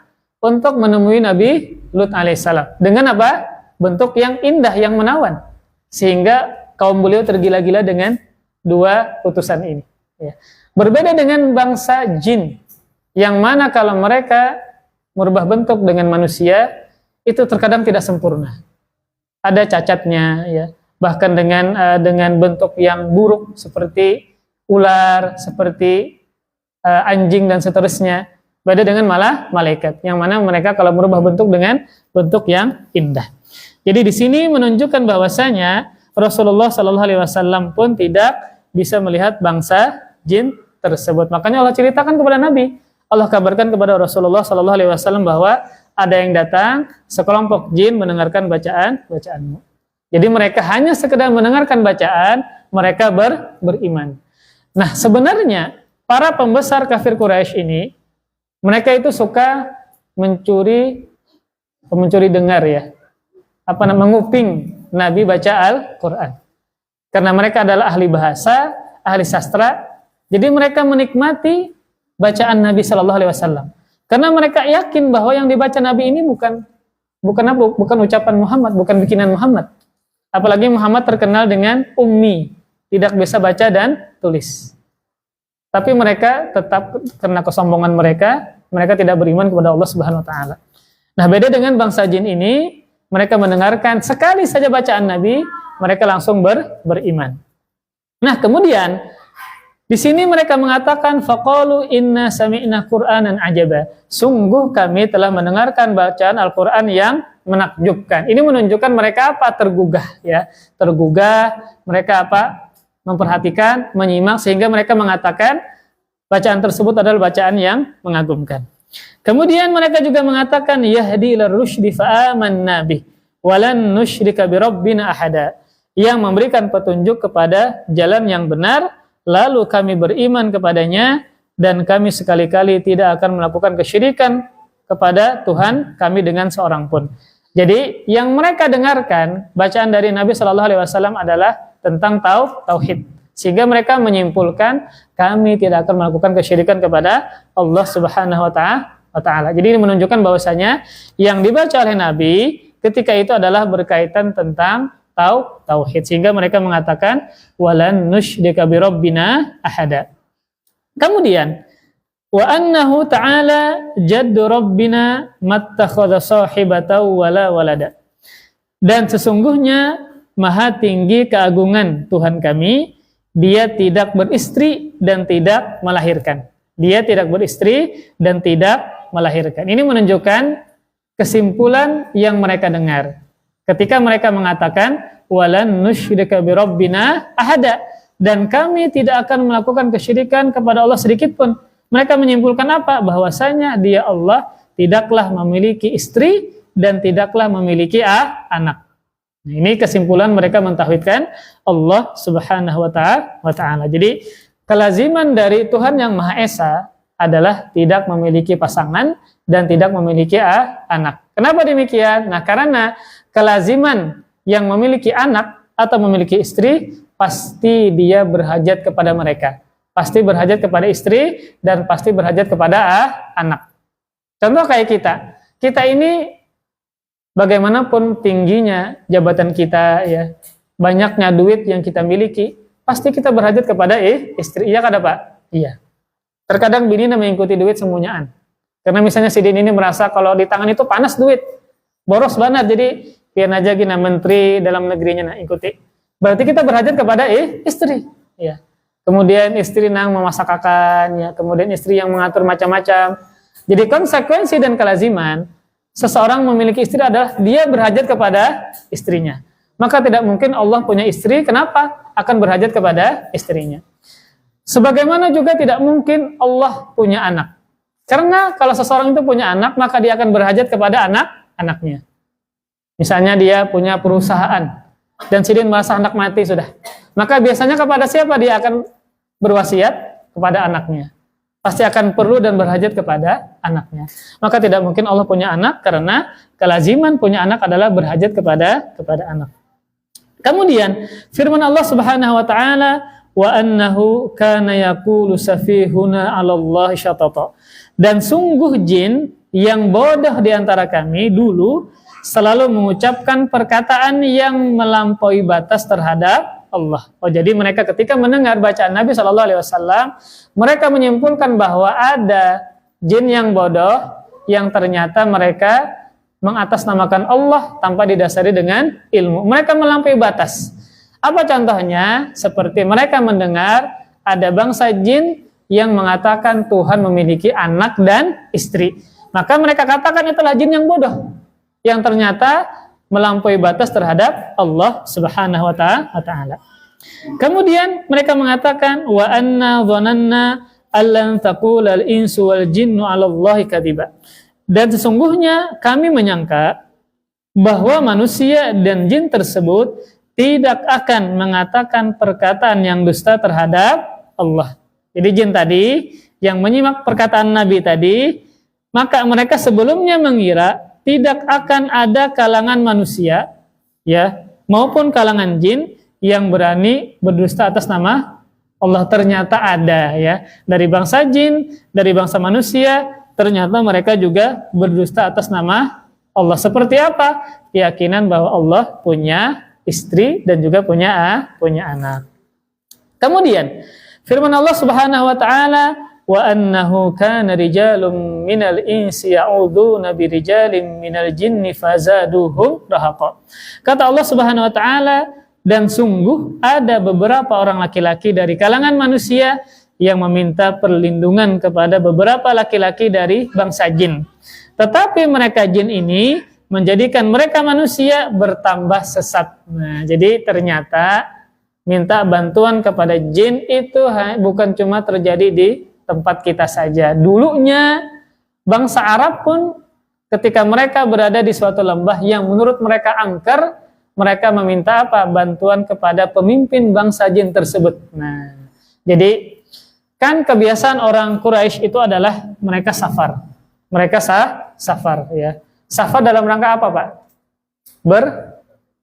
untuk menemui Nabi Lut alaihissalam. Dengan apa? Bentuk yang indah, yang menawan. Sehingga kaum beliau tergila-gila dengan dua utusan ini. Ya. Berbeda dengan bangsa jin, yang mana kalau mereka merubah bentuk dengan manusia, itu terkadang tidak sempurna. Ada cacatnya, ya. Bahkan dengan bentuk yang buruk seperti ular, seperti anjing dan seterusnya. Beda dengan malah malaikat, yang mana mereka kalau merubah bentuk dengan bentuk yang indah. Jadi di sini menunjukkan bahwasanya Rasulullah SAW pun tidak bisa melihat bangsa jin tersebut. Makanya Allah ceritakan kepada Nabi, Allah kabarkan kepada Rasulullah SAW bahwa ada yang datang sekelompok jin mendengarkan bacaanmu. Jadi mereka hanya sekedar mendengarkan bacaan, mereka beriman. Nah, sebenarnya para pembesar kafir Quraisy ini, mereka itu suka mencuri dengar, ya, menguping Nabi baca Al-Quran. Karena mereka adalah ahli bahasa, ahli sastra. Jadi mereka menikmati bacaan Nabi SAW. Karena mereka yakin bahwa yang dibaca Nabi ini bukan bukan ucapan Muhammad, bukan bikinan Muhammad. Apalagi Muhammad terkenal dengan ummi, tidak bisa baca dan tulis. Tapi mereka tetap, karena kesombongan mereka tidak beriman kepada Allah Subhanahu wa taala. Nah, beda dengan bangsa jin ini, mereka mendengarkan sekali saja bacaan Nabi, mereka langsung beriman. Nah, kemudian di sini mereka mengatakan faqalu inna sami'na Qur'anan ajaba. Sungguh kami telah mendengarkan bacaan Al-Qur'an yang menakjubkan. Ini menunjukkan mereka apa? Tergugah, ya. Tergugah, mereka apa? Memperhatikan, menyimak, sehingga mereka mengatakan bacaan tersebut adalah bacaan yang mengagumkan. Kemudian mereka juga mengatakan yahdi ila rusydi fa amanna bih walan nusyrika bi rabbina ahada. Yang memberikan petunjuk kepada jalan yang benar, lalu kami beriman kepadanya, dan kami sekali-kali tidak akan melakukan kesyirikan kepada Tuhan kami dengan seorang pun. Jadi yang mereka dengarkan bacaan dari Nabi Shallallahu Alaihi Wasallam adalah tentang tauhid, sehingga mereka menyimpulkan kami tidak akan melakukan kesyirikan kepada Allah Subhanahu Wa Taala. Jadi ini menunjukkan bahwasanya yang dibaca oleh Nabi ketika itu adalah berkaitan tentang tauhid, sehingga mereka mengatakan walan nusyrika bi rabbina ahada. Kemudian wa annahu ta'ala jaddu rabbina mattakhadha sahibatan wala walada. Dan sesungguhnya maha tinggi keagungan Tuhan kami, dia tidak beristri dan tidak melahirkan. Dia tidak beristri dan tidak melahirkan. Ini menunjukkan kesimpulan yang mereka dengar ketika mereka mengatakan walan nusyrika bi rabbina ahada, dan kami tidak akan melakukan kesyirikan kepada Allah sedikit pun. Mereka menyimpulkan apa? Bahwasanya dia Allah tidaklah memiliki istri dan tidaklah memiliki anak. Nah, ini kesimpulan mereka mentauhidkan Allah Subhanahu wa taala. Jadi kelaziman dari Tuhan yang Maha Esa adalah tidak memiliki pasangan dan tidak memiliki anak. Kenapa demikian? Nah, karena kelaziman yang memiliki anak atau memiliki istri, pasti dia berhajat kepada mereka. Pasti berhajat kepada istri dan pasti berhajat kepada anak. Contoh kayak kita. Kita ini bagaimanapun tingginya jabatan kita, ya, banyaknya duit yang kita miliki, pasti kita berhajat kepada istri. Iya kada Pak? Iya. Terkadang bini mengikuti duit semunyaan. Karena misalnya si Din ini merasa kalau di tangan itu panas duit, boros banget, jadi biar aja gina menteri dalam negerinya nah ikuti. Berarti kita berhajat kepada istri, ya. Kemudian istri nang memasak akan, ya. Kemudian istri yang mengatur macam-macam. Jadi konsekuensi dan kelaziman seseorang memiliki istri adalah dia berhajat kepada istrinya. Maka tidak mungkin Allah punya istri, kenapa? Akan berhajat kepada istrinya. Sebagaimana juga tidak mungkin Allah punya anak. Karena kalau seseorang itu punya anak, maka dia akan berhajat kepada anak-anaknya. Misalnya dia punya perusahaan dan sidin merasa anak mati sudah. Maka biasanya kepada siapa dia akan berwasiat? Kepada anaknya. Pasti akan perlu dan berhajat kepada anaknya. Maka tidak mungkin Allah punya anak, karena kelaziman punya anak adalah berhajat kepada anak. Kemudian firman Allah Subhanahu wa taala, wa annahu kana yaqulu safihuna 'alallahi syatata. Dan sungguh jin yang bodoh di antara kami dulu selalu mengucapkan perkataan yang melampaui batas terhadap Allah. Oh, jadi mereka ketika mendengar bacaan Nabi Shallallahu Alaihi Wasallam, mereka menyimpulkan bahwa ada jin yang bodoh yang ternyata mereka mengatasnamakan Allah tanpa didasari dengan ilmu. Mereka melampaui batas. Apa contohnya? Seperti mereka mendengar ada bangsa jin yang mengatakan Tuhan memiliki anak dan istri. Maka mereka katakan itulah jin yang bodoh, yang ternyata melampaui batas terhadap Allah Subhanahu wa taala. Kemudian mereka mengatakan wa anna dhananna allan taqulal insu wal jinnu 'ala Allahi kadiba. Dan sesungguhnya kami menyangka bahwa manusia dan jin tersebut tidak akan mengatakan perkataan yang dusta terhadap Allah. Jadi jin tadi yang menyimak perkataan Nabi tadi, maka mereka sebelumnya mengira tidak akan ada kalangan manusia, ya, maupun kalangan jin yang berani berdusta atas nama Allah. Ternyata ada, ya, dari bangsa jin, dari bangsa manusia, ternyata mereka juga berdusta atas nama Allah. Seperti apa? Keyakinan bahwa Allah punya istri dan juga punya anak. Kemudian firman Allah Subhanahu wa taala, wa annahu kana rijalun minal insi ya'udzuuna birijalin minal jinni fazaduhum rahaqa. Kata Allah Subhanahu wa taala, dan sungguh ada beberapa orang laki-laki dari kalangan manusia yang meminta perlindungan kepada beberapa laki-laki dari bangsa jin. Tetapi mereka jin ini menjadikan mereka manusia bertambah sesat. Nah, jadi ternyata minta bantuan kepada jin itu bukan cuma terjadi di tempat kita saja. Dulunya bangsa Arab pun ketika mereka berada di suatu lembah yang menurut mereka angker, mereka meminta apa? Bantuan kepada pemimpin bangsa jin tersebut. Nah, jadi kan kebiasaan orang Quraisy itu adalah mereka safar. Mereka safar ya. Safar dalam rangka apa, Pak?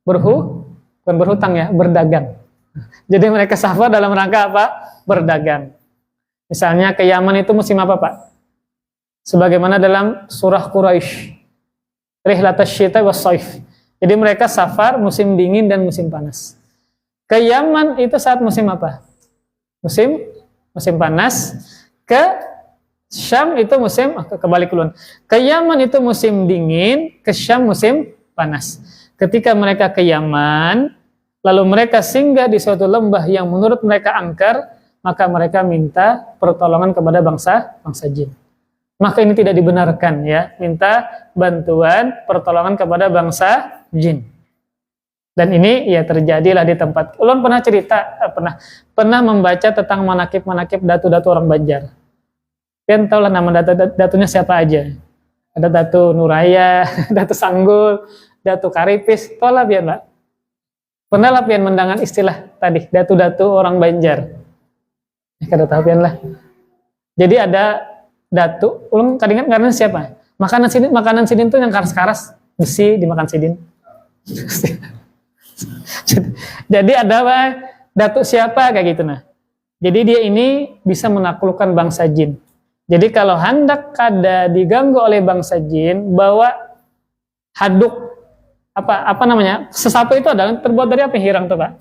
Bukan berhutang ya, berdagang. Jadi mereka safar dalam rangka apa? Berdagang. Misalnya ke Yaman itu musim apa, Pak? Sebagaimana dalam surah Quraisy, Rihlatasy Syita was-Shaif. Jadi mereka safar musim dingin dan musim panas. Ke Yaman itu saat musim apa? Musim panas. Ke Syam itu musim, kebalik duluan. Ke Yaman itu musim dingin, ke Syam musim panas. Ketika mereka ke Yaman, lalu mereka singgah di suatu lembah yang menurut mereka angker, maka mereka minta pertolongan kepada bangsa jin. Maka ini tidak dibenarkan ya, minta bantuan pertolongan kepada bangsa jin. Dan ini ya terjadilah di tempat. Ulun pernah cerita, pernah membaca tentang manakib datu-datu orang Banjar. Kalian tahu lah nama datunya siapa aja. Ada Datu Nuraya, Datu Sanggul, Datu Karipis, tahu lah pian, Pak. Pernah lah pian mendengar istilah tadi, datu-datu orang Banjar. Kada tahu pian lah. Jadi ada datu, ulun kadingat karena siapa? Makanan sidin tuh yang karas-karas, besi dimakan sidin. Jadi ada apa? Datu siapa kayak gitu nah. Jadi dia ini bisa menaklukkan bangsa jin. Jadi kalau hendak kada diganggu oleh bangsa jin, bawa haduk apa namanya? Sesapu itu adalah terbuat dari apa? Hirang tuh, Pak.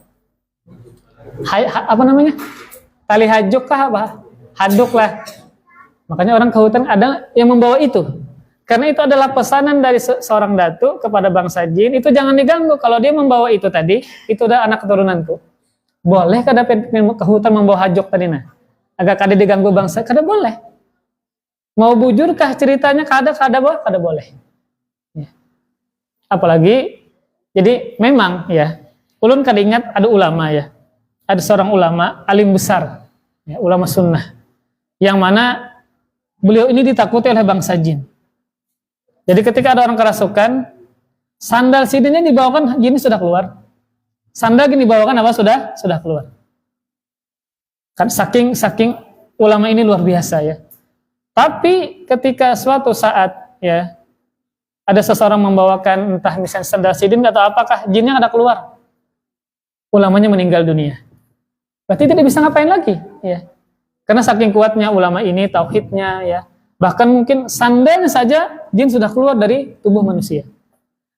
Apa namanya? Tali hajuk kah apa? Haduk lah. Makanya orang ke hutan ada yang membawa itu. Karena itu adalah pesanan dari seorang datu kepada bangsa jin, itu jangan diganggu. Kalau dia membawa itu tadi, itu udah anak keturunanku. Boleh kada ke hutan membawa hajuk tadi nah? Agak kada diganggu bangsa, kada boleh. Mau bujurkah ceritanya kada boleh. Ya. Apalagi jadi memang ya, ulun kada ingat ada ulama ya. Ada seorang ulama alim besar, ya, ulama sunnah. Yang mana beliau ini ditakuti oleh bangsa jin. Jadi ketika ada orang kerasukan, sandal sidinnya dibawakan jin sudah keluar. Sandal gini dibawakan apa sudah keluar. Kan saking ulama ini luar biasa ya. Tapi ketika suatu saat ya ada seseorang membawakan entah misalnya sandal sidin atau apakah, jinnya ada keluar, ulamanya meninggal dunia. Berarti tidak bisa ngapain lagi ya, karena saking kuatnya ulama ini tauhidnya ya. Bahkan mungkin sandalnya saja jin sudah keluar dari tubuh manusia.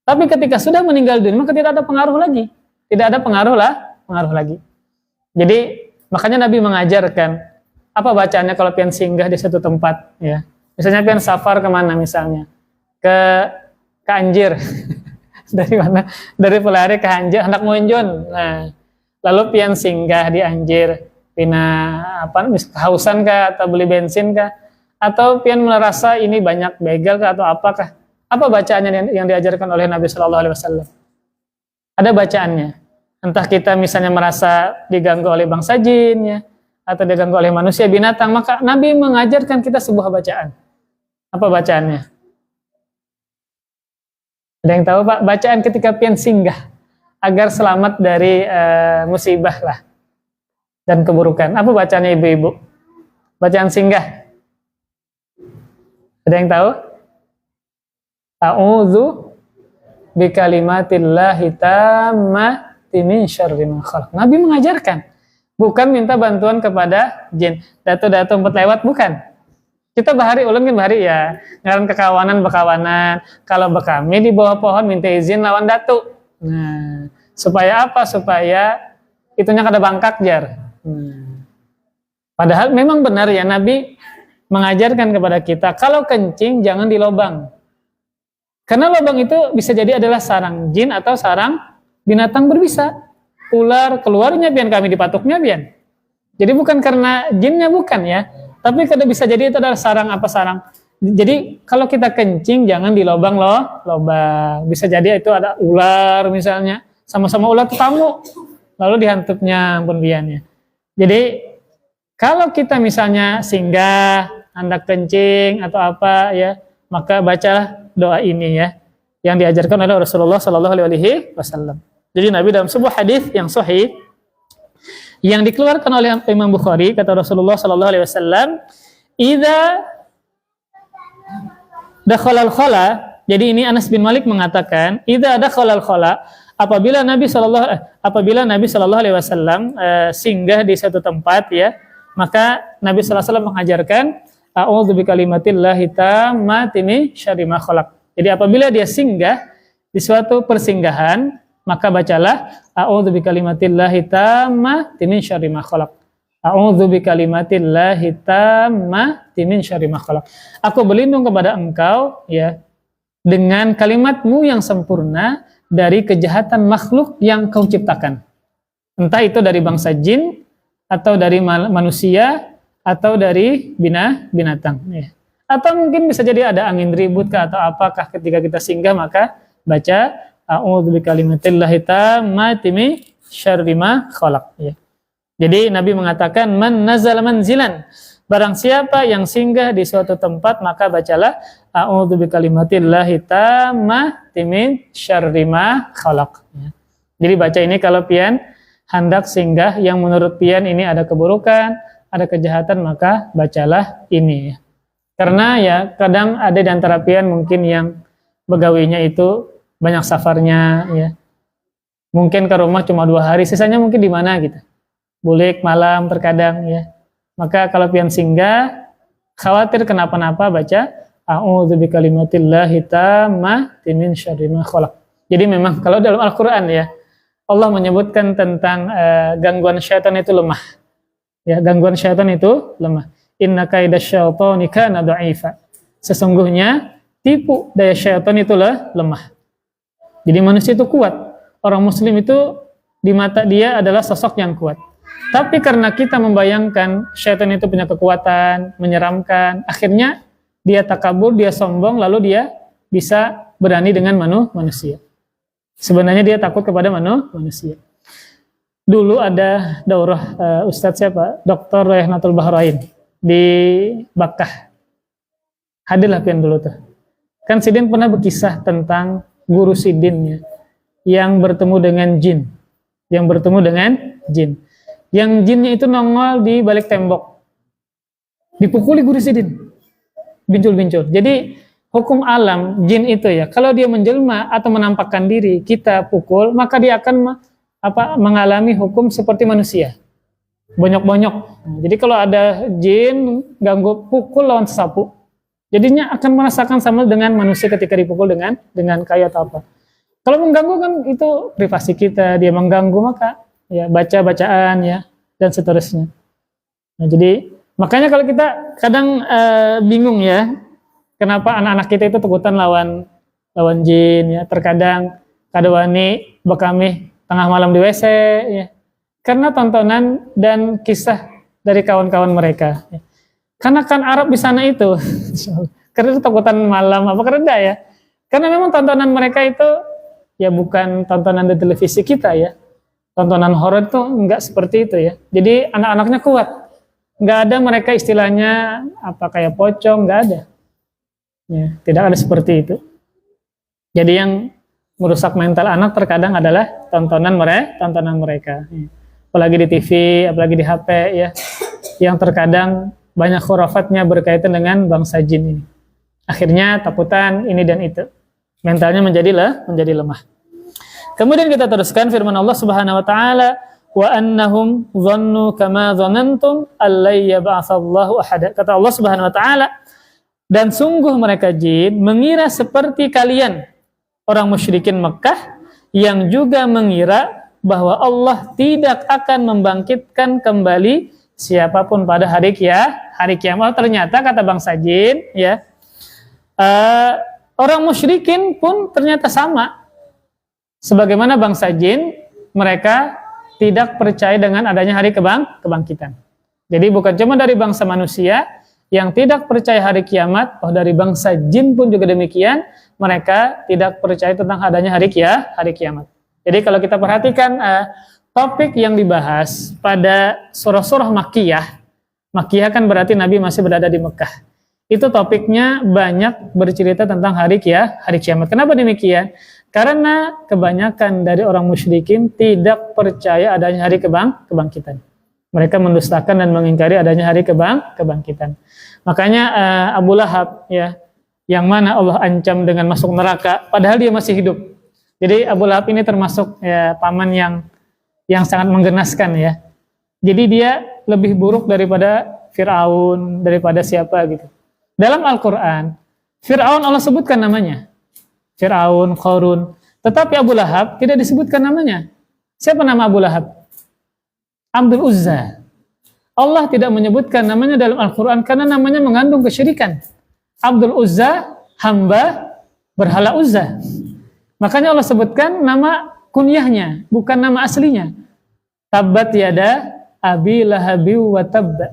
Tapi ketika sudah meninggal dunia maka tidak ada pengaruh lagi, pengaruh lagi. Jadi makanya Nabi mengajarkan apa bacaannya kalau pian singgah di suatu tempat ya. Misalnya pian safar kemana misalnya? Ke Anjir. Dari mana? Dari Pelari ke Anjir, hendak monjon. Nah, lalu pian singgah di Anjir, pina apa kehausan kah atau beli bensin kah? Atau pian merasa ini banyak begal kah atau apakah? Apa bacaannya yang diajarkan oleh Nabi Shallallahu alaihi wasallam? Ada bacaannya. Entah kita misalnya merasa diganggu oleh bangsa jin ya, atau diganggu oleh manusia binatang, maka Nabi mengajarkan kita sebuah bacaan. Apa bacaannya? Ada yang tahu, Pak? Bacaan ketika pian singgah agar selamat dari musibah lah dan keburukan. Apa bacaannya ibu-ibu? Bacaan singgah. Ada yang tahu? A'udzu bikalimatillahi tammati min syarri ma khalaq. Nabi mengajarkan, bukan minta bantuan kepada jin. Datu-datu empat lewat, bukan. Kita bahari ulun kan bahari ya, ngaran kekawanan bekawanan. Kalau bekami di bawah pohon minta izin lawan datu. Nah, supaya apa? Supaya itunya kada bangkak jar. Padahal memang benar ya Nabi mengajarkan kepada kita kalau kencing jangan di lubang. Karena lubang itu bisa jadi adalah sarang jin atau sarang binatang berbisa. Ular keluarnya biar kami dipatuknya biar. Jadi bukan karena jinnya bukan ya. Tapi kada bisa jadi itu adalah sarang apa sarang. Jadi kalau kita kencing jangan di lubang lubang. Bisa jadi itu ada ular misalnya, sama-sama ular tamu, lalu dihantupnya ampun biannya. Jadi kalau kita misalnya singgah, hendak kencing atau apa ya, maka bacalah doa ini ya, yang diajarkan oleh Rasulullah Sallallahu Alaihi Wasallam. Jadi Nabi dalam sebuah hadis yang sahih yang dikeluarkan oleh Imam Bukhari, kata Rasulullah Sallallahu Alaihi Wasallam, "Idza dakhalal khala." Jadi ini Anas bin Malik mengatakan, "Idza dakhalal khala." Apabila Nabi Sallallahu Alaihi Wasallam singgah di satu tempat ya, maka Nabi Sallallahu Alaihi Wasallam mengajarkan, "A'udzu bikalimatillahi tammati min syarri ma khalaq." Jadi apabila dia singgah di suatu persinggahan, maka bacalah a'udzu bikalimatillahi tammati min syarri ma khalaq. A'udzu bikalimatillahi tammati min syarri ma khalaq. Aku berlindung kepada engkau ya dengan kalimatmu yang sempurna dari kejahatan makhluk yang kau ciptakan. Entah itu dari bangsa jin atau dari manusia atau dari binatang ya. Atau mungkin bisa jadi ada angin ribut atau apakah ketika kita singgah maka baca a'udzu bikalimatillahi tammati min syarri ma khalaq ya. Jadi Nabi mengatakan man nazala manzilan, barang siapa yang singgah di suatu tempat maka bacalah a'udzu bikalimatillahi tammati min syarri ma khalaq ya. Jadi baca ini kalau pian hendak singgah yang menurut pian ini ada keburukan, ada kejahatan, maka bacalah ini ya. Karena ya kadang ada di antara pian mungkin yang begawinya itu banyak safarnya ya, mungkin ke rumah cuma 2 hari, sisanya mungkin di mana gitu, bulik malam terkadang ya. Maka kalau pian singgah khawatir kenapa-napa, baca a'udzu bikalimatillahi tammati min syarri ma khalaq. Jadi memang kalau dalam Al-Qur'an ya Allah menyebutkan tentang gangguan syaitan itu lemah ya, gangguan syaitan itu lemah. Inna kaidasyaitani kana dha'ifa, sesungguhnya tipu daya syaitan itulah lemah. Jadi manusia itu kuat. Orang muslim itu di mata dia adalah sosok yang kuat. Tapi karena kita membayangkan syaitan itu punya kekuatan, menyeramkan, akhirnya dia takabur, dia sombong, lalu dia bisa berani dengan manusia. Sebenarnya dia takut kepada manusia. Dulu ada daurah Ustadz siapa? Dr. Rehnatul Bahrain di Bakkah. Hadirlah pian dulu tuh. Kan Sidin pernah berkisah tentang guru Sidinnya yang bertemu dengan jin, yang jinnya itu nongol di balik tembok, dipukuli guru Sidin, bincul-bincul. Jadi hukum alam jin itu ya, kalau dia menjelma atau menampakkan diri kita pukul, maka dia akan mengalami hukum seperti manusia, bonyok-bonyok. Jadi kalau ada jin ganggu pukul lawan sapu, jadinya akan merasakan sama dengan manusia ketika dipukul dengan kayu atau apa. Kalau mengganggu kan itu privasi kita, dia mengganggu maka ya baca bacaan ya dan seterusnya. Nah, jadi makanya kalau kita kadang bingung ya, kenapa anak-anak kita itu takutan lawan jin ya. Terkadang kadawani bekami tengah malam di WC ya. Karena tontonan dan kisah dari kawan-kawan mereka. Ya. Karena kan Arab di sana itu, karena itu takutan malam apa kereda ya. Karena memang tontonan mereka itu ya bukan tontonan di televisi kita ya. Tontonan horor itu enggak seperti itu ya. Jadi anak-anaknya kuat. Enggak ada mereka istilahnya apa kayak pocong, enggak ada. Ya, tidak ada seperti itu. Jadi yang merusak mental anak terkadang adalah tontonan mereka. Ya. Apalagi di TV, apalagi di HP ya. Yang terkadang banyak khurafatnya berkaitan dengan bangsa jin ini. Akhirnya takutan ini dan itu. Mentalnya menjadi lemah. Kemudian kita teruskan firman Allah Subhanahu wa taala, wa annahum dhannu kama dhanantum allay yab'atsallahu ahada. Kata Allah Subhanahu wa taala, Dan sungguh mereka jin mengira seperti kalian orang musyrikin Mekah yang juga mengira bahwa Allah tidak akan membangkitkan kembali siapapun pada hari kiamat. Ternyata kata bangsa jin, ya, orang musyrikin pun ternyata sama. Sebagaimana bangsa jin, mereka tidak percaya dengan adanya hari kebangkitan. Jadi bukan cuma dari bangsa manusia yang tidak percaya hari kiamat, dari bangsa jin pun juga demikian, mereka tidak percaya tentang adanya hari kiamat. Jadi kalau kita perhatikan topik yang dibahas pada surah-surah Makkiyah, Makkiyah kan berarti Nabi masih berada di Mekah. Itu topiknya banyak bercerita tentang hari kiamat. Kenapa demikian? Karena kebanyakan dari orang musyrikin tidak percaya adanya hari kebangkitan. Mereka mendustakan dan mengingkari adanya hari kebangkitan. Makanya Abu Lahab, ya, yang mana Allah ancam dengan masuk neraka, padahal dia masih hidup. Jadi Abu Lahab ini termasuk, ya, paman yang sangat menggenaskan, ya. Jadi dia lebih buruk daripada Fir'aun, daripada siapa gitu. Dalam Al-Quran, Fir'aun Allah sebutkan namanya, Fir'aun, Qarun. Tetapi Abu Lahab tidak disebutkan namanya. Siapa nama Abu Lahab? Abdul Uzza. Allah tidak menyebutkan namanya dalam Al-Quran karena namanya mengandung kesyirikan. Abdul Uzza, hamba berhala Uzza. Makanya Allah sebutkan nama kunyahnya, bukan nama aslinya. Tabbat yada abi lahabi wa tabba.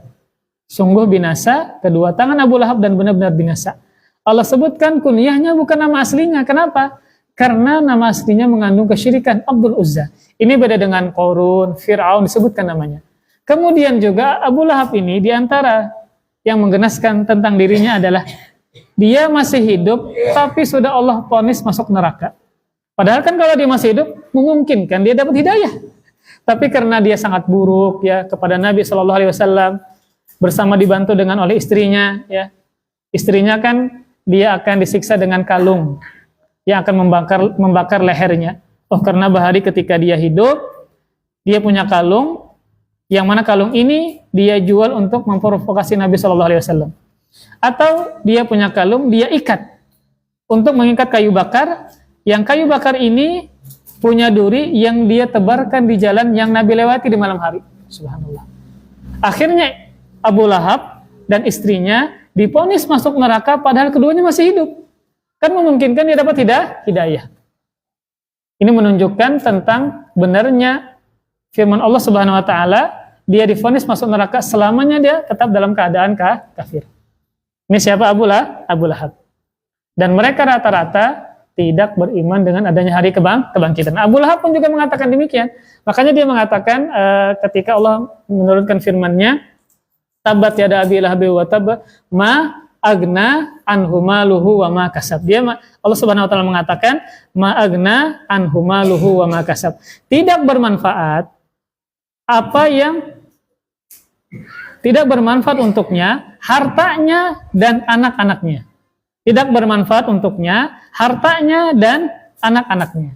Sungguh binasa kedua tangan Abu Lahab dan benar-benar binasa. Allah sebutkan kunyahnya bukan nama aslinya. Kenapa? Karena nama aslinya mengandung kesyirikan, Abdul Uzza. Ini beda dengan Qarun, Fir'aun disebutkan namanya. Kemudian juga Abu Lahab ini diantara yang menggenaskan tentang dirinya adalah dia masih hidup tapi sudah Allah vonis masuk neraka. Padahal kan kalau dia masih hidup memungkinkan dia dapat hidayah. Tapi karena dia sangat buruk, ya, kepada Nabi SAW bersama dibantu dengan oleh istrinya, ya. Istrinya kan dia akan disiksa dengan kalung yang akan membakar lehernya. Oh, karena bahari ketika dia hidup, dia punya kalung, yang mana kalung ini dia jual untuk memprovokasi Nabi SAW. Atau dia punya kalung, dia ikat untuk mengikat kayu bakar, yang kayu bakar ini punya duri yang dia tebarkan di jalan yang Nabi lewati di malam hari. Subhanallah. Akhirnya Abu Lahab dan istrinya divonis masuk neraka padahal keduanya masih hidup. Kan memungkinkan dia dapat hidayah. Ini menunjukkan tentang benarnya firman Allah Subhanahu wa taala, dia divonis masuk neraka selamanya dia tetap dalam keadaan kafir. Ini siapa? Abu Lahab. Dan mereka rata-rata tidak beriman dengan adanya hari kebangkitan. Abu Lahab pun juga mengatakan demikian. Makanya dia mengatakan ketika Allah menurunkan firman-Nya, Tabat yada abi lahabi wa tabba ma agna anhu maluhu wa ma kasab. Allah Subhanahu wa taala mengatakan ma agna anhu maluhu wa ma kasab. Tidak bermanfaat apa yang tidak bermanfaat untuknya, hartanya dan anak-anaknya. Tidak bermanfaat untuknya, hartanya dan anak-anaknya.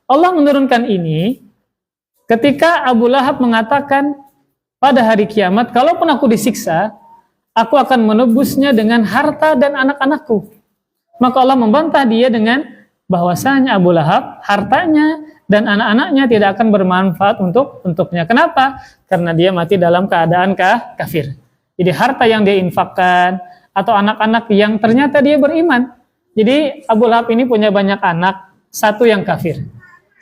Allah menurunkan ini ketika Abu Lahab mengatakan pada hari kiamat, kalaupun aku disiksa, aku akan menebusnya dengan harta dan anak-anakku. Maka Allah membantah dia dengan bahwasanya Abu Lahab, hartanya dan anak-anaknya tidak akan bermanfaat untuknya. Kenapa? Karena dia mati dalam keadaan kafir. Jadi harta yang dia infakkan atau anak-anak yang ternyata dia beriman. Jadi Abu Lahab ini punya banyak anak, satu yang kafir.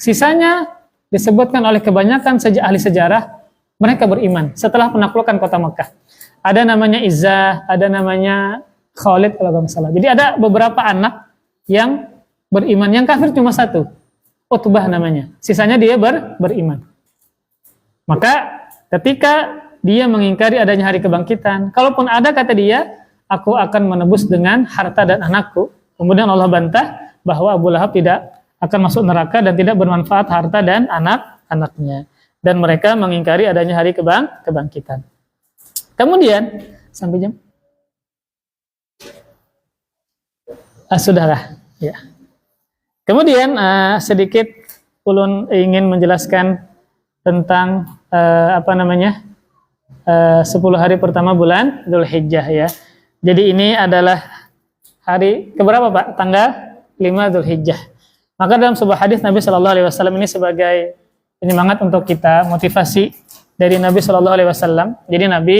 Sisanya disebutkan oleh kebanyakan ahli sejarah, mereka beriman setelah penaklukan kota Mekah. Ada namanya Izzah, ada namanya Khalid kalau nggak salah. Jadi ada beberapa anak yang beriman, yang kafir cuma satu, Utbah namanya. Sisanya dia beriman. Maka ketika dia mengingkari adanya hari kebangkitan, kalaupun ada kata dia, aku akan menebus dengan harta dan anakku. Kemudian Allah bantah bahwa Abu Lahab tidak akan masuk neraka dan tidak bermanfaat harta dan anak-anaknya. Dan mereka mengingkari adanya hari kebangkitan. Kemudian sampai jam sudahlah, ya. Kemudian sedikit ulun ingin menjelaskan tentang 10 hari pertama bulan Dzulhijjah, ya. Jadi ini adalah hari keberapa Pak? Tanggal 5 Dzulhijjah. Maka dalam sebuah hadis Nabi Shallallahu Alaihi Wasallam ini sebagai penyemangat untuk kita, motivasi dari Nabi Shallallahu Alaihi Wasallam. Jadi Nabi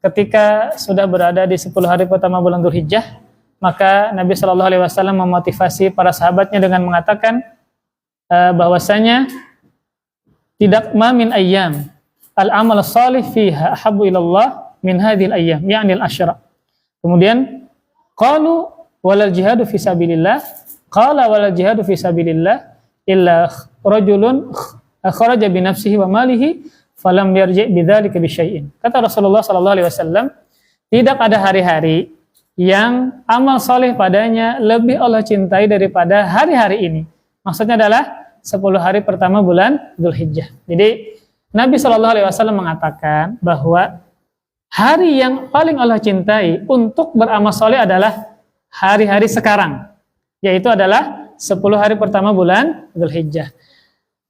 ketika sudah berada di 10 hari pertama bulan Dzulhijjah, maka Nabi Shallallahu Alaihi Wasallam memotivasi para sahabatnya dengan mengatakan bahwasanya tidak min ayyam al-amal salih fiha ahabbu ilallah min hadhil ayyam, yakni al-asyra. Kemudian qalu walal jihadu fi sabilillah, qala walal jihadu fi sabilillah illa rajulun kharaja bi nafsihi wa malihi falam yarji' bidzalika bi syai'in. Kata Rasulullah sallallahu alaihi wasallam, tidak ada hari-hari yang amal soleh padanya lebih Allah cintai daripada hari-hari ini. Maksudnya adalah 10 hari pertama bulan Dzulhijjah. Jadi Nabi sallallahu alaihi wasallam mengatakan bahwa hari yang paling Allah cintai untuk beramal soleh adalah hari-hari sekarang, yaitu adalah 10 hari pertama bulan Dzulhijjah.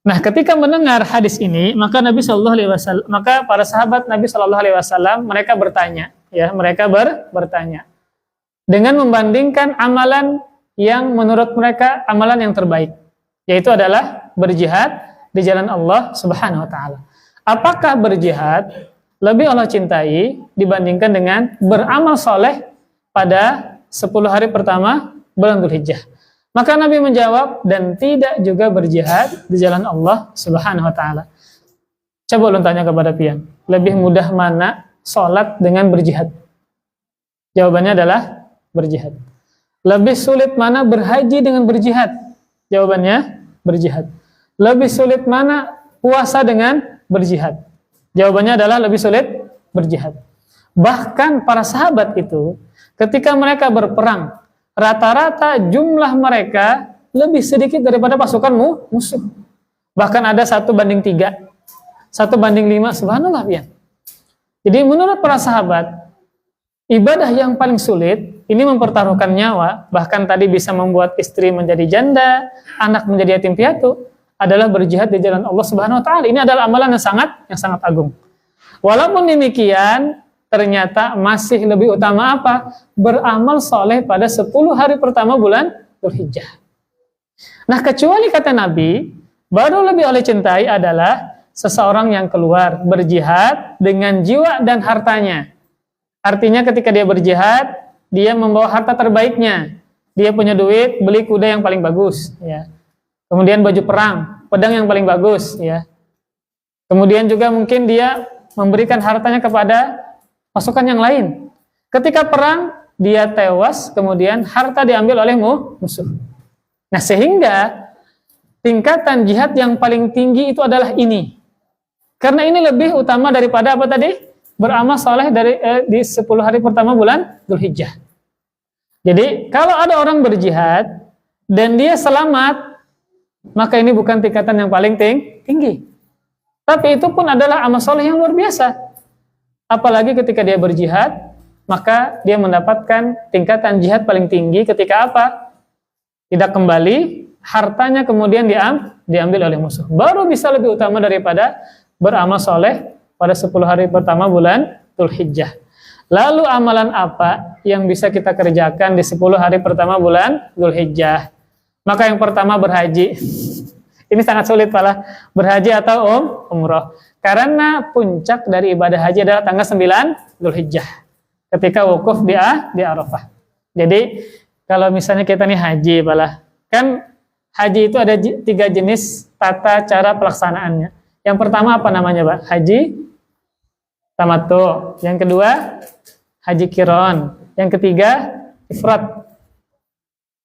Nah, ketika mendengar hadis ini, maka Nabi Shallallahu Alaihi Wasallam, maka para sahabat Nabi Shallallahu Alaihi Wasallam mereka bertanya, mereka bertanya dengan membandingkan amalan yang menurut mereka amalan yang terbaik, yaitu adalah berjihad di jalan Allah Subhanahu Wa Taala. Apakah berjihad lebih Allah cintai dibandingkan dengan beramal soleh pada 10 hari pertama bulan Dzulhijjah? Maka Nabi menjawab, dan tidak juga berjihad di jalan Allah Subhanahu Wa Taala. Coba ulun tanya kepada pian, lebih mudah mana sholat dengan berjihad? Jawabannya adalah berjihad. Lebih sulit mana berhaji dengan berjihad? Jawabannya berjihad. Lebih sulit mana puasa dengan berjihad? Jawabannya adalah lebih sulit berjihad. Bahkan para sahabat itu ketika mereka berperang, rata-rata jumlah mereka lebih sedikit daripada pasukan musuh. Bahkan ada 1:3, 1:5, subhanallah ya. Jadi menurut para sahabat, ibadah yang paling sulit ini mempertaruhkan nyawa, bahkan tadi bisa membuat istri menjadi janda, anak menjadi yatim piatu, adalah berjihad di jalan Allah Subhanahu Wa Taala. Ini adalah amalan yang sangat agung. Walaupun demikian, ternyata masih lebih utama apa? Beramal soleh pada 10 hari pertama bulan Dzulhijjah. Nah, kecuali kata Nabi, baru lebih oleh cintai adalah seseorang yang keluar berjihad dengan jiwa dan hartanya. Artinya ketika dia berjihad, dia membawa harta terbaiknya. Dia punya duit, beli kuda yang paling bagus, ya. Kemudian baju perang, pedang yang paling bagus, ya. Kemudian juga mungkin dia memberikan hartanya kepada pasukan yang lain. Ketika perang, dia tewas, kemudian harta diambil oleh musuh. Nah, sehingga tingkatan jihad yang paling tinggi itu adalah ini. Karena ini lebih utama daripada apa tadi? Beramal soleh di 10 hari pertama bulan Dzulhijjah. Jadi, kalau ada orang berjihad dan dia selamat, maka ini bukan tingkatan yang paling tinggi. Tapi itu pun adalah amal soleh yang luar biasa. Apalagi ketika dia berjihad, maka dia mendapatkan tingkatan jihad paling tinggi ketika apa? Tidak kembali, hartanya kemudian diambil oleh musuh. Baru bisa lebih utama daripada beramal soleh pada 10 hari pertama bulan Dzulhijjah. Lalu amalan apa yang bisa kita kerjakan di 10 hari pertama bulan Dzulhijjah? Maka yang pertama berhaji. Ini sangat sulit malah, berhaji atau umroh. Karena puncak dari ibadah haji adalah tanggal 9 Dzulhijjah, ketika wukuf di Arafah. Jadi kalau misalnya kita nih haji, kan haji itu ada 3 jenis tata cara pelaksanaannya. Yang pertama apa namanya, Pak? Haji tamattu. Yang kedua haji qiron. Yang ketiga ifrad.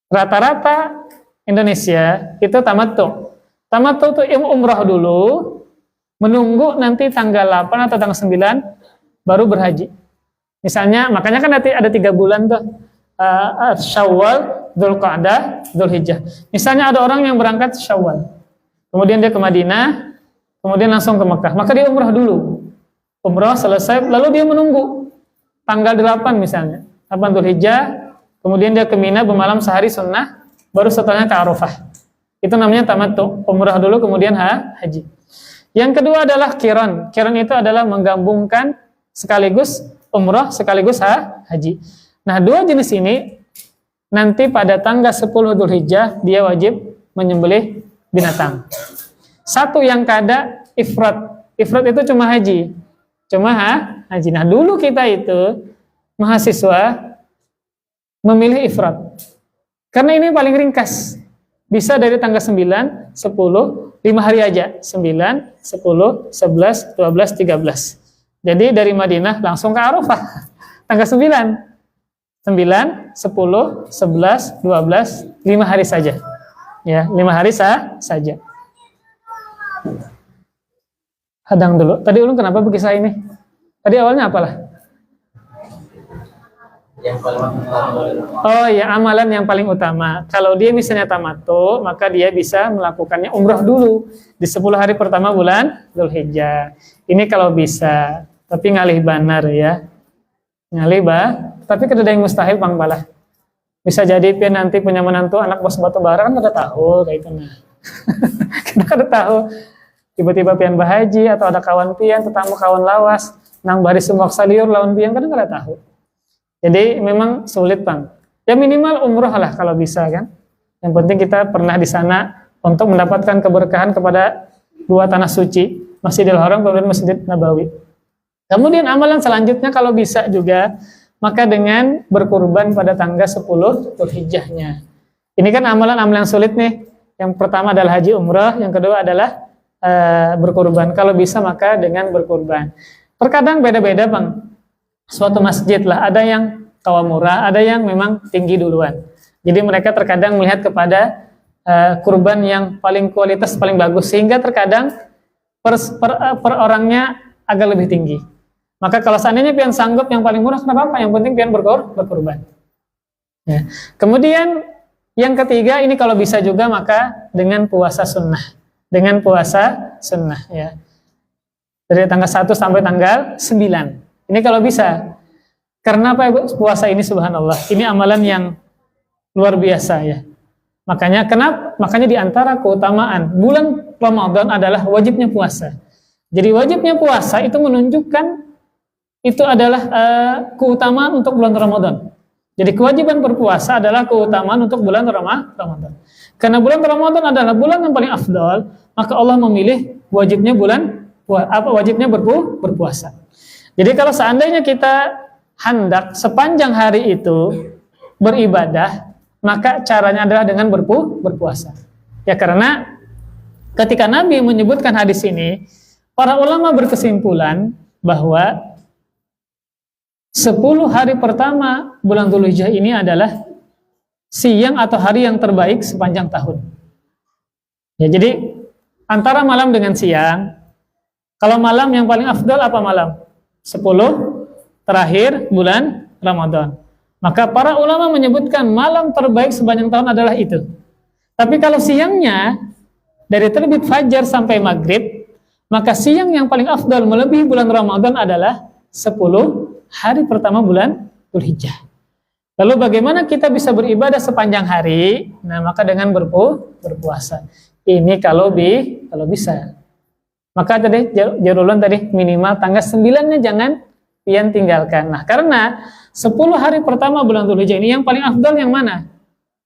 Rata-rata Indonesia itu tamattu. Tamattu itu umrah dulu, menunggu nanti tanggal 8 atau tanggal 9 baru berhaji. Misalnya, makanya kan nanti ada 3 bulan tuh, Syawal, Dzulqa'dah, Dzulhijjah. Misalnya ada orang yang berangkat Syawal, kemudian dia ke Madinah, kemudian langsung ke Mekah, maka dia umrah dulu. Umrah selesai, lalu dia menunggu tanggal 8 misalnya, 8 Dzulhijjah, kemudian dia ke Mina bermalam sehari sunnah, baru setelahnya ke Arafah. Itu namanya tamattu, umrah dulu kemudian haji. Yang kedua adalah qiran. Qiran itu adalah menggabungkan sekaligus umrah sekaligus haji. Nah, 2 jenis ini nanti pada tanggal 10 Dzulhijjah dia wajib menyembelih binatang. Satu yang kada ifrat. Ifrat itu cuma haji. Haji. Nah, dulu kita itu mahasiswa memilih ifrat. Karena ini paling ringkas. Bisa dari tanggal 9, 10, 5 hari aja. 9, 10, 11, 12, 13. Jadi dari Madinah langsung ke Arafah. Tanggal 9, 10, 11, 12, 5 hari saja. Ya, 5 hari saja. Hadang dulu. Tadi ulun kenapa berkisah ini? Tadi awalnya apalah? Yang paling utama. Oh ya, amalan yang paling utama. Kalau dia misalnya tamattu, maka dia bisa melakukannya umrah dulu di 10 hari pertama bulan Dzulhijjah. Ini kalau bisa, tapi ngalih banar ya. Tapi kada ada yang mustahil Bang Balah. Bisa jadi pian nanti punya menantu anak bos batu bara kan kada tahu kayak itu nah. Kita kada tahu. Tiba-tiba pian bahaji atau ada kawan pian, tetamu kawan lawas, nang bari sumak saliur lawan pian kan kada tahu. Jadi memang sulit Bang. Ya minimal umroh lah kalau bisa kan. Yang penting kita pernah di sana untuk mendapatkan keberkahan kepada dua tanah suci, Masjidil Haram kemudian Masjid Nabawi. Kemudian amalan selanjutnya kalau bisa juga, maka dengan berkurban pada tanggal 10 Dzulhijjahnya. Ini kan amalan-amalan sulit nih. Yang pertama adalah haji umrah, yang kedua adalah berkurban. Kalau bisa maka dengan berkurban. Terkadang beda-beda Bang. Suatu masjid lah, ada yang kawamura, ada yang memang tinggi duluan. Jadi mereka terkadang melihat kepada kurban yang paling kualitas, paling bagus, sehingga terkadang per orangnya agak lebih tinggi. Maka kalau seandainya pian sanggup yang paling murah, kenapa apa? Yang penting pian berkurban. Ya. Kemudian yang ketiga, ini kalau bisa juga maka dengan puasa sunnah. Dengan puasa sunnah ya. Dari tanggal 1 sampai tanggal 9. Ini kalau bisa. Karena apa Ibu? Puasa ini subhanallah, ini amalan yang luar biasa ya. Makanya di antara keutamaan bulan Ramadan adalah wajibnya puasa. Jadi wajibnya puasa itu menunjukkan itu adalah keutamaan untuk bulan Ramadan. Jadi kewajiban berpuasa adalah keutamaan untuk bulan Ramadan. Karena bulan Ramadan adalah bulan yang paling afdal, maka Allah memilih wajibnya berpuasa. Jadi kalau seandainya kita hendak sepanjang hari itu beribadah, maka caranya adalah dengan berpuasa. Ya karena ketika Nabi menyebutkan hadis ini, para ulama berkesimpulan bahwa 10 hari pertama bulan Dzulhijjah ini adalah siang atau hari yang terbaik sepanjang tahun. Ya jadi antara malam dengan siang, kalau malam yang paling afdal apa malam? 10 terakhir bulan Ramadan. Maka para ulama menyebutkan malam terbaik sepanjang tahun adalah itu. Tapi kalau siangnya dari terbit fajar sampai maghrib, maka siang yang paling afdal melebihi bulan Ramadan adalah 10 hari pertama bulan Dzulhijjah. Lalu bagaimana kita bisa beribadah sepanjang hari? Nah, maka dengan berpuasa. Ini kalau bisa. Maka tadi jarulan tadi minimal tanggal 9-nya jangan pian tinggalkan. Nah, karena 10 hari pertama bulan Dzulhijjah ini yang paling afdal yang mana?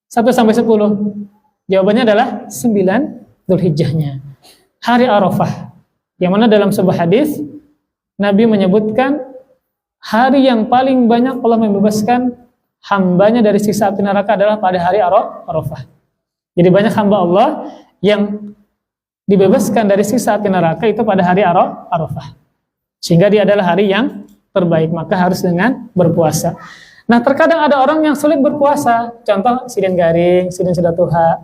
1 sampai 10. Jawabannya adalah 9 Dzulhijjahnya. Hari Arafah. Yang mana dalam sebuah hadis Nabi menyebutkan hari yang paling banyak Allah membebaskan hambanya dari siksa api neraka adalah pada hari Arafah. Jadi banyak hamba Allah yang dibebaskan dari siksa api neraka itu pada hari Arafah. Sehingga dia adalah hari yang terbaik, maka harus dengan berpuasa. Nah, terkadang ada orang yang sulit berpuasa, contoh sidin garing, sidin sedatuha.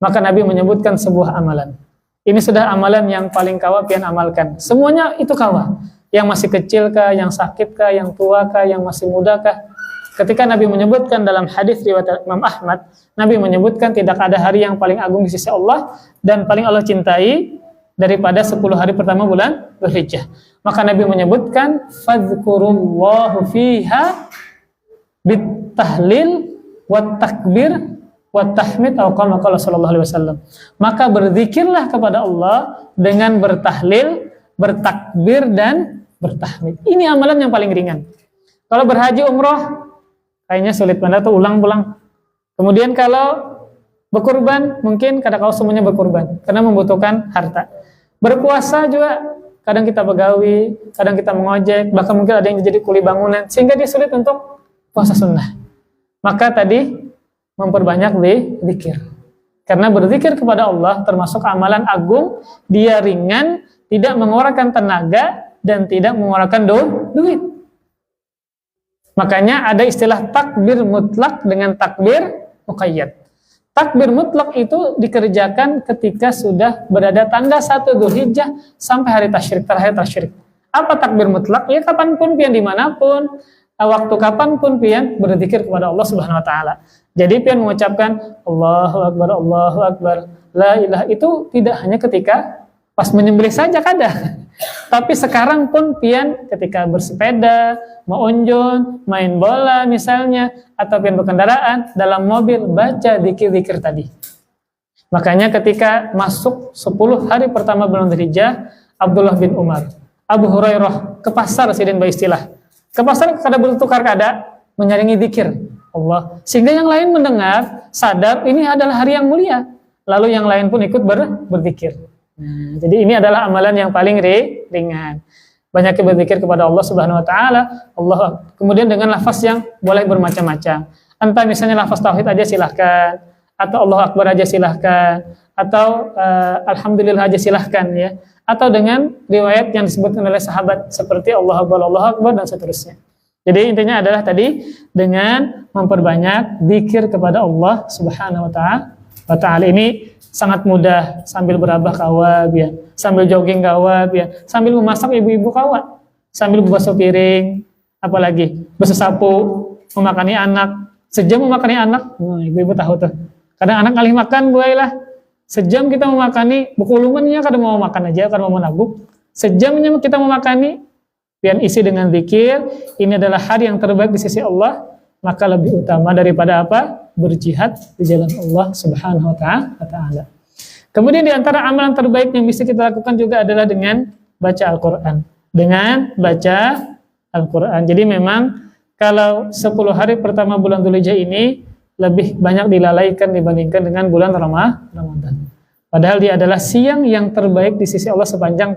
Maka Nabi menyebutkan sebuah amalan. Ini sudah amalan yang paling kawa pian amalkan. Semuanya itu kawa. Yang masih kecil kah, yang sakit kah, yang tua kah, yang masih muda kah. Ketika Nabi menyebutkan dalam hadis riwayat Imam Ahmad, Nabi menyebutkan tidak ada hari yang paling agung di sisi Allah dan paling Allah cintai daripada 10 hari pertama bulan Dzulhijjah. Maka Nabi menyebutkan fadzkurullahu fiha bitahlil wat takbir wat tahmid atau qala sallallahu alaihi wasallam. Maka berzikirlah kepada Allah dengan bertahlil, bertakbir dan bertahmid. Ini amalan yang paling ringan. Kalau berhaji umroh kayaknya sulit banget tuh ulang-ulang. Kemudian kalau berkurban, mungkin kadang kala semuanya berkurban karena membutuhkan harta. Berpuasa juga, kadang kita begawi, kadang kita mengojek, bahkan mungkin ada yang jadi kuli bangunan, sehingga dia sulit untuk puasa sunnah. Maka tadi memperbanyak zikir. Karena berzikir kepada Allah termasuk amalan agung, dia ringan, tidak mengeluarkan tenaga dan tidak mengeluarkan duit. Makanya ada istilah takbir mutlak dengan takbir muqayyad. Takbir mutlak itu dikerjakan ketika sudah berada tanggal 1 Dzulhijjah sampai hari tasyrik, terakhir tasyrik. Apa takbir mutlak? Ya kapanpun pian, dimanapun, waktu kapanpun pian berzikir kepada Allah Subhanahu Wa Taala. Jadi pian mengucapkan Allahu Akbar, la ilaha, itu tidak hanya ketika pas menyembelih saja kadang. Tapi sekarang pun pian ketika bersepeda, mau onjon, main bola misalnya, atau pian berkendaraan, dalam mobil, baca zikir-zikir tadi. Makanya ketika masuk 10 hari pertama bulan Dzulhijjah, Abdullah bin Umar, Abu Hurairah ke pasar, sidin istilah. Ke pasar kada bertukar kada, menyaringi zikir Allah. Sehingga yang lain mendengar, sadar ini adalah hari yang mulia. Lalu yang lain pun ikut berzikir. Nah, jadi ini adalah amalan yang paling ringan. Banyak berzikir kepada Allah Subhanahu Wa Taala. Allah, kemudian dengan lafaz yang boleh bermacam-macam. Entah misalnya lafaz tauhid aja silahkan, atau Allah Akbar aja silahkan, atau Alhamdulillah aja silahkan ya. Atau dengan riwayat yang disebutkan oleh sahabat seperti Allah Akbar dan seterusnya. Jadi intinya adalah tadi dengan memperbanyak zikir kepada Allah Subhanahu Wa Taala. Ini sangat mudah, sambil berabah kawat ya, sambil jogging kawat ya, sambil memasak ibu-ibu kawat, sambil basuh piring, apalagi basuh sapu, memakani anak, sejam memakani anak. Ibu-ibu tahu tuh. Kadang anak ngalih makan gue lah. Sejam kita memakani, bukulumannya kadang mau makan aja, kadang mau menaguk. Sejamnya kita memakani, pian isi dengan zikir. Ini adalah hari yang terbaik di sisi Allah, maka lebih utama daripada apa? Berjihad di jalan Allah Subhanahu Wa Taala. Kemudian di antara amalan terbaik yang bisa kita lakukan juga adalah dengan baca Al-Quran. Dengan baca Al-Quran. Jadi memang kalau 10 hari pertama bulan Dzulhijjah ini lebih banyak dilalaikan dibandingkan dengan bulan Ramadan. Padahal dia adalah siang yang terbaik di sisi Allah sepanjang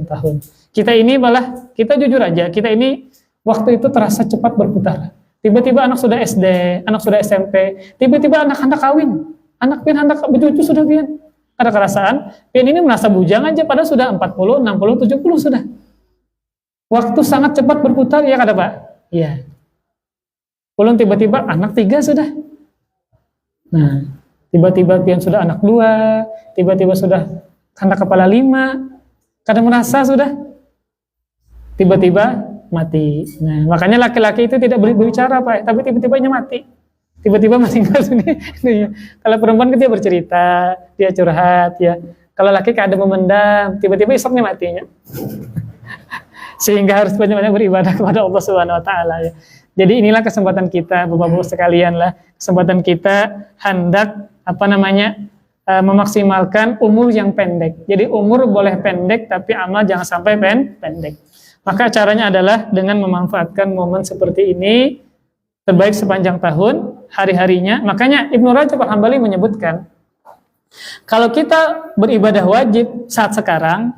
tahun. Kita ini malah, kita jujur aja, kita ini waktu itu terasa cepat berputar. Tiba-tiba anak sudah SD, anak sudah SMP, tiba-tiba anak-anak kawin, anak bercucu sudah pian. Ada kerasaan, pian ini merasa bujang aja padahal sudah 40, 60, 70 sudah. Waktu sangat cepat berputar, ya kada Pak? Iya. Ulun tiba-tiba anak 3 sudah. Nah, tiba-tiba pian sudah anak 2, tiba-tiba sudah anak kepala 5, kadang merasa sudah. Tiba-tiba mati. Nah, makanya laki-laki itu tidak berbicara Pak, tapi tiba-tiba mati. Tiba-tiba meninggal sini. Kalau perempuan dia bercerita, dia curhat ya. Kalau laki ada memendam, tiba-tiba esoknya matinya. Sehingga harus banyak-banyak beribadah kepada Allah Subhanahu Wa Taala ya. Jadi inilah kesempatan kita Bapak-Ibu sekalian lah, kesempatan kita hendak memaksimalkan umur yang pendek. Jadi umur boleh pendek tapi amal jangan sampai pendek. Maka caranya adalah dengan memanfaatkan momen seperti ini terbaik sepanjang tahun, hari-harinya. Makanya Ibnu Rajab Al-Hambali menyebutkan, kalau kita beribadah wajib saat sekarang,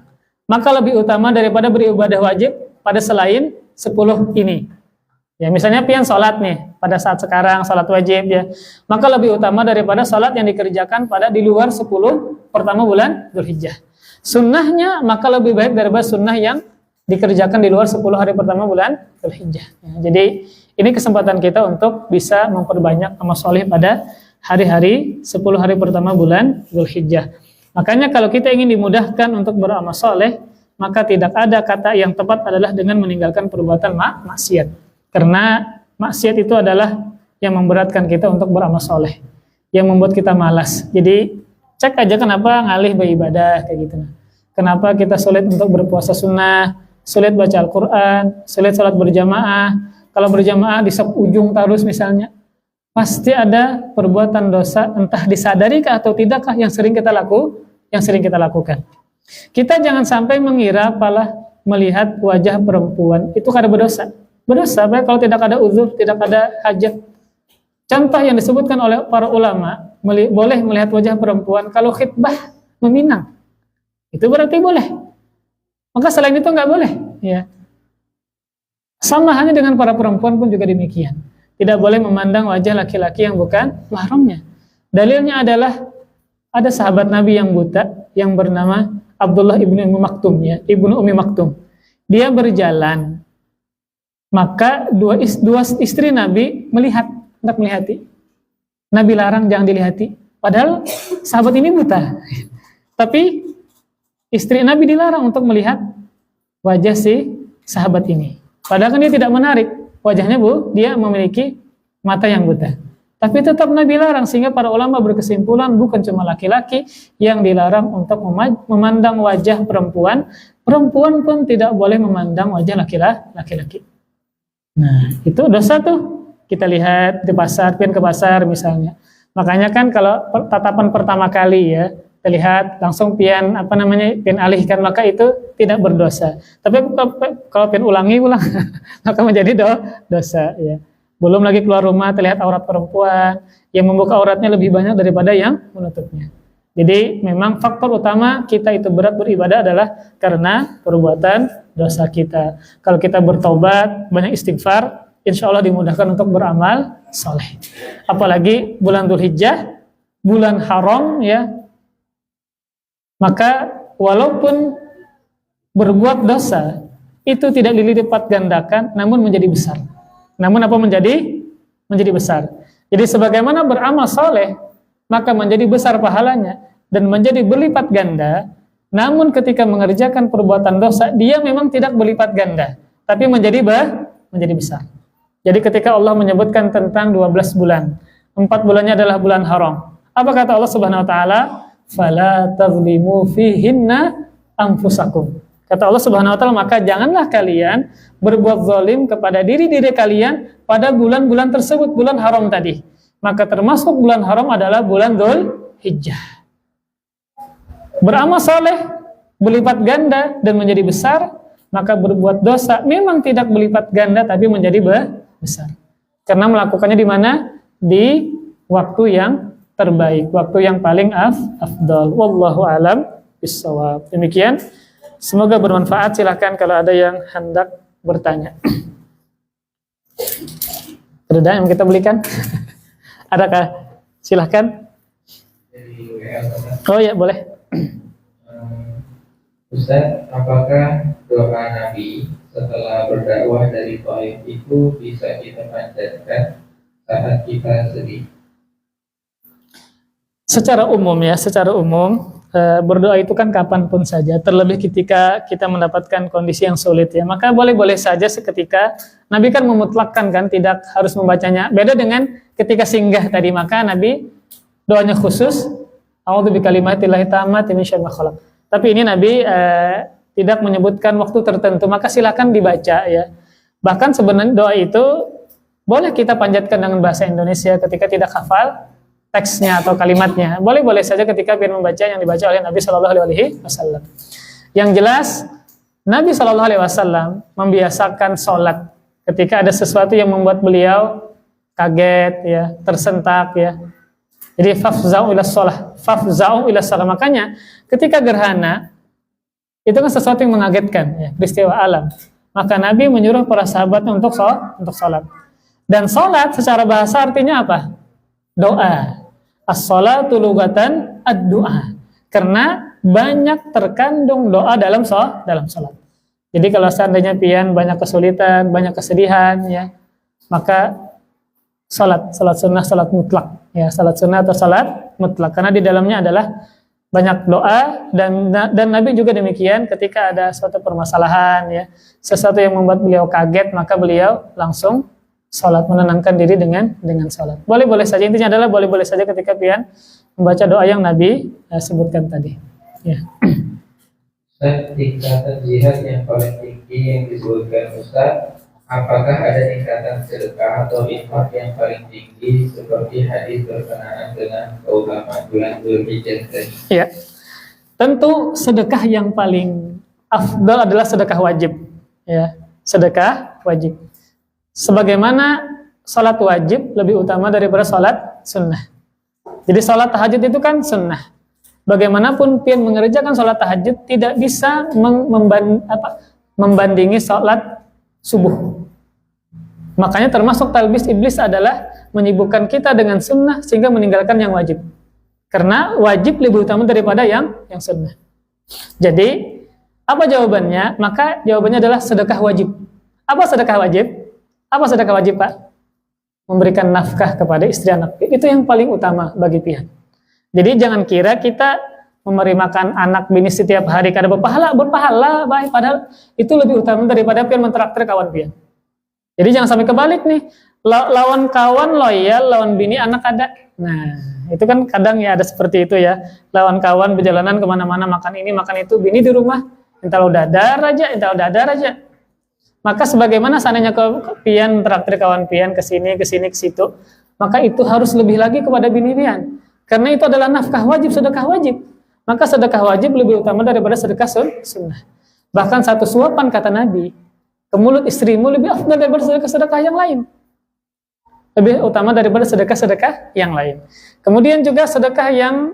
maka lebih utama daripada beribadah wajib pada selain 10 ini. Ya, misalnya pian sholat nih, pada saat sekarang sholat wajib ya, maka lebih utama daripada sholat yang dikerjakan di luar 10 pertama bulan Dzulhijjah. Sunnahnya maka lebih baik daripada sunnah yang dikerjakan di luar 10 hari pertama bulan Dzulhijjah. Ya, jadi ini kesempatan kita untuk bisa memperbanyak amal soleh pada hari-hari 10 hari pertama bulan Dzulhijjah. Makanya kalau kita ingin dimudahkan untuk beramal soleh, maka tidak ada kata yang tepat adalah dengan meninggalkan perbuatan maksiat. Karena maksiat itu adalah yang memberatkan kita untuk beramal soleh, yang membuat kita malas. Jadi cek aja kenapa ngalih beribadah kayak gitu. Kenapa kita sulit untuk berpuasa sunnah, sulit baca Al-Quran, sulit sholat berjamaah. Kalau berjamaah di sub ujung terus misalnya, pasti ada perbuatan dosa, entah disadarikah atau tidakkah yang sering kita lakukan. Kita jangan sampai mengira melihat wajah perempuan itu kada berdosa. Berdosa, kalau tidak ada uzur, tidak ada hajat. Contoh yang disebutkan oleh para ulama, boleh melihat wajah perempuan kalau khitbah meminang. Itu berarti boleh. Maka selain itu nggak boleh. Ya. Sama hanya dengan para perempuan pun juga demikian. Tidak boleh memandang wajah laki-laki yang bukan mahramnya. Dalilnya adalah ada sahabat Nabi yang buta yang bernama Abdullah ibnu Ummi Maktum, ya, ibnu Ummi Maktum. Dia berjalan, maka dua istri Nabi hendak melihati. Nabi larang jangan dilihati. Padahal sahabat ini buta. Tapi istri Nabi dilarang untuk melihat wajah si sahabat ini. Padahal kan dia tidak menarik wajahnya, Bu. Dia memiliki mata yang buta. Tapi tetap Nabi larang, sehingga para ulama berkesimpulan bukan cuma laki-laki yang dilarang untuk memandang wajah perempuan. Perempuan pun tidak boleh memandang wajah laki-laki. Nah, itu dosa tuh. Kita lihat di pasar, pian ke pasar misalnya. Makanya kan kalau tatapan pertama kali ya, terlihat langsung pian alihkan, maka itu tidak berdosa. Tapi kalau pian ulang maka menjadi dosa ya. Belum lagi keluar rumah terlihat aurat perempuan, yang membuka auratnya lebih banyak daripada yang menutupnya. Jadi memang faktor utama kita itu berat beribadah adalah karena perbuatan dosa kita. Kalau kita bertobat, banyak istighfar, insya Allah dimudahkan untuk beramal soleh. Apalagi bulan Dzulhijjah, bulan haram ya. Maka walaupun berbuat dosa itu tidak dilipat gandakan, namun menjadi besar. Namun apa menjadi besar. Jadi sebagaimana beramal soleh, maka menjadi besar pahalanya dan menjadi berlipat ganda. Namun ketika mengerjakan perbuatan dosa, dia memang tidak berlipat ganda, tapi menjadi besar. Jadi ketika Allah menyebutkan tentang 12 bulan, 4 bulannya adalah bulan haram. Apa kata Allah Subhanahu wa taala? Fala tazlimu fihinna anfusakum. Kata Allah Subhanahu wa taala, maka janganlah kalian berbuat zalim kepada diri-diri kalian pada bulan-bulan tersebut, bulan haram tadi. Maka termasuk bulan haram adalah bulan Dzulhijjah. Beramal saleh berlipat ganda dan menjadi besar, maka berbuat dosa memang tidak berlipat ganda tapi menjadi besar. Karena melakukannya di mana? Di waktu yang terbaik, waktu yang paling afdal. Wallahu alam bissawab. Demikian. Semoga bermanfaat. Silakan kalau ada yang hendak bertanya. Ada yang kita belikan? Adakah? Silakan. Oh ya, boleh. Ustaz, apakah doa Nabi setelah berdakwah dari Taif itu bisa kita panjatkan saat kita sedih? Secara umum berdoa itu kan kapanpun saja, terlebih ketika kita mendapatkan kondisi yang sulit ya, maka boleh-boleh saja seketika. Nabi kan memutlakkan kan, tidak harus membacanya. Beda dengan ketika singgah tadi, maka Nabi doanya khusus, a'udzu bikalimatillahi tammati min syarri ma khalaq. Tapi ini Nabi tidak menyebutkan waktu tertentu, maka silakan dibaca ya. Bahkan sebenarnya doa itu boleh kita panjatkan dengan bahasa Indonesia ketika tidak hafal teksnya atau kalimatnya. Boleh-boleh saja ketika ingin membaca yang dibaca oleh Nabi Shallallahu Alaihi Wasallam. Yang jelas Nabi Shallallahu Alaihi Wasallam membiasakan sholat ketika ada sesuatu yang membuat beliau kaget ya, tersentak ya. Jadi fafza'u ila shalah. Makanya ketika gerhana itu kan sesuatu yang mengagetkan ya, peristiwa alam. Maka Nabi menyuruh para sahabatnya untuk sholat. Dan sholat secara bahasa artinya apa? Doa. As-sholatu lugatan ad-du'a. Karena banyak terkandung doa dalam sholat. Jadi kalau seandainya pian banyak kesulitan, banyak kesedihan ya, maka sholat sunnah, sholat mutlak ya, sholat sunnah atau sholat mutlak. Karena di dalamnya adalah banyak doa dan Nabi juga demikian ketika ada suatu permasalahan ya, sesuatu yang membuat beliau kaget, maka beliau langsung sholat, menenangkan diri dengan sholat. Boleh-boleh saja, intinya adalah boleh-boleh saja ketika pian membaca doa yang Nabi sebutkan tadi. Ya. Ustaz, tingkatan jihad yang paling tinggi yang disebutkan Ustaz, apakah ada tingkatan sedekah atau infak yang paling tinggi seperti hadis berkenaan dengan keutamaan bulan Dzulhijjah tadi? Ya, tentu sedekah yang paling afdal adalah sedekah wajib. Ya, sedekah wajib. Sebagaimana salat wajib lebih utama daripada salat sunnah. Jadi salat tahajud itu kan sunnah. Bagaimanapun pian mengerjakan salat tahajud tidak bisa membandingi salat subuh. Makanya termasuk talbis iblis adalah menyibukkan kita dengan sunnah sehingga meninggalkan yang wajib. Karena wajib lebih utama daripada yang sunnah. Jadi apa jawabannya? Maka jawabannya adalah sedekah wajib. Apa sedekah wajib? Apa sedekah wajib, Pak? Memberikan nafkah kepada istri anak. Itu yang paling utama bagi pian. Jadi jangan kira kita memberi makan anak bini setiap hari kada berpahala, baik, padahal itu lebih utama daripada pian mentraktir kawan pian. Jadi jangan sampai kebalik nih, lawan kawan loyal, lawan bini anak ada. Nah, itu kan kadang ya ada seperti itu ya. Lawan kawan berjalanan kemana-mana makan ini makan itu, bini di rumah entar udah ada aja. Maka sebagaimana seandainya pian traktir kawan pian ke sini ke situ, maka itu harus lebih lagi kepada bini pian. Karena itu adalah nafkah wajib, sedekah wajib. Maka sedekah wajib lebih utama daripada sedekah sunnah. Bahkan satu suapan kata Nabi, ke mulut istrimu lebih afdal daripada sedekah-sedekah yang lain. Lebih utama daripada sedekah-sedekah yang lain. Kemudian juga sedekah yang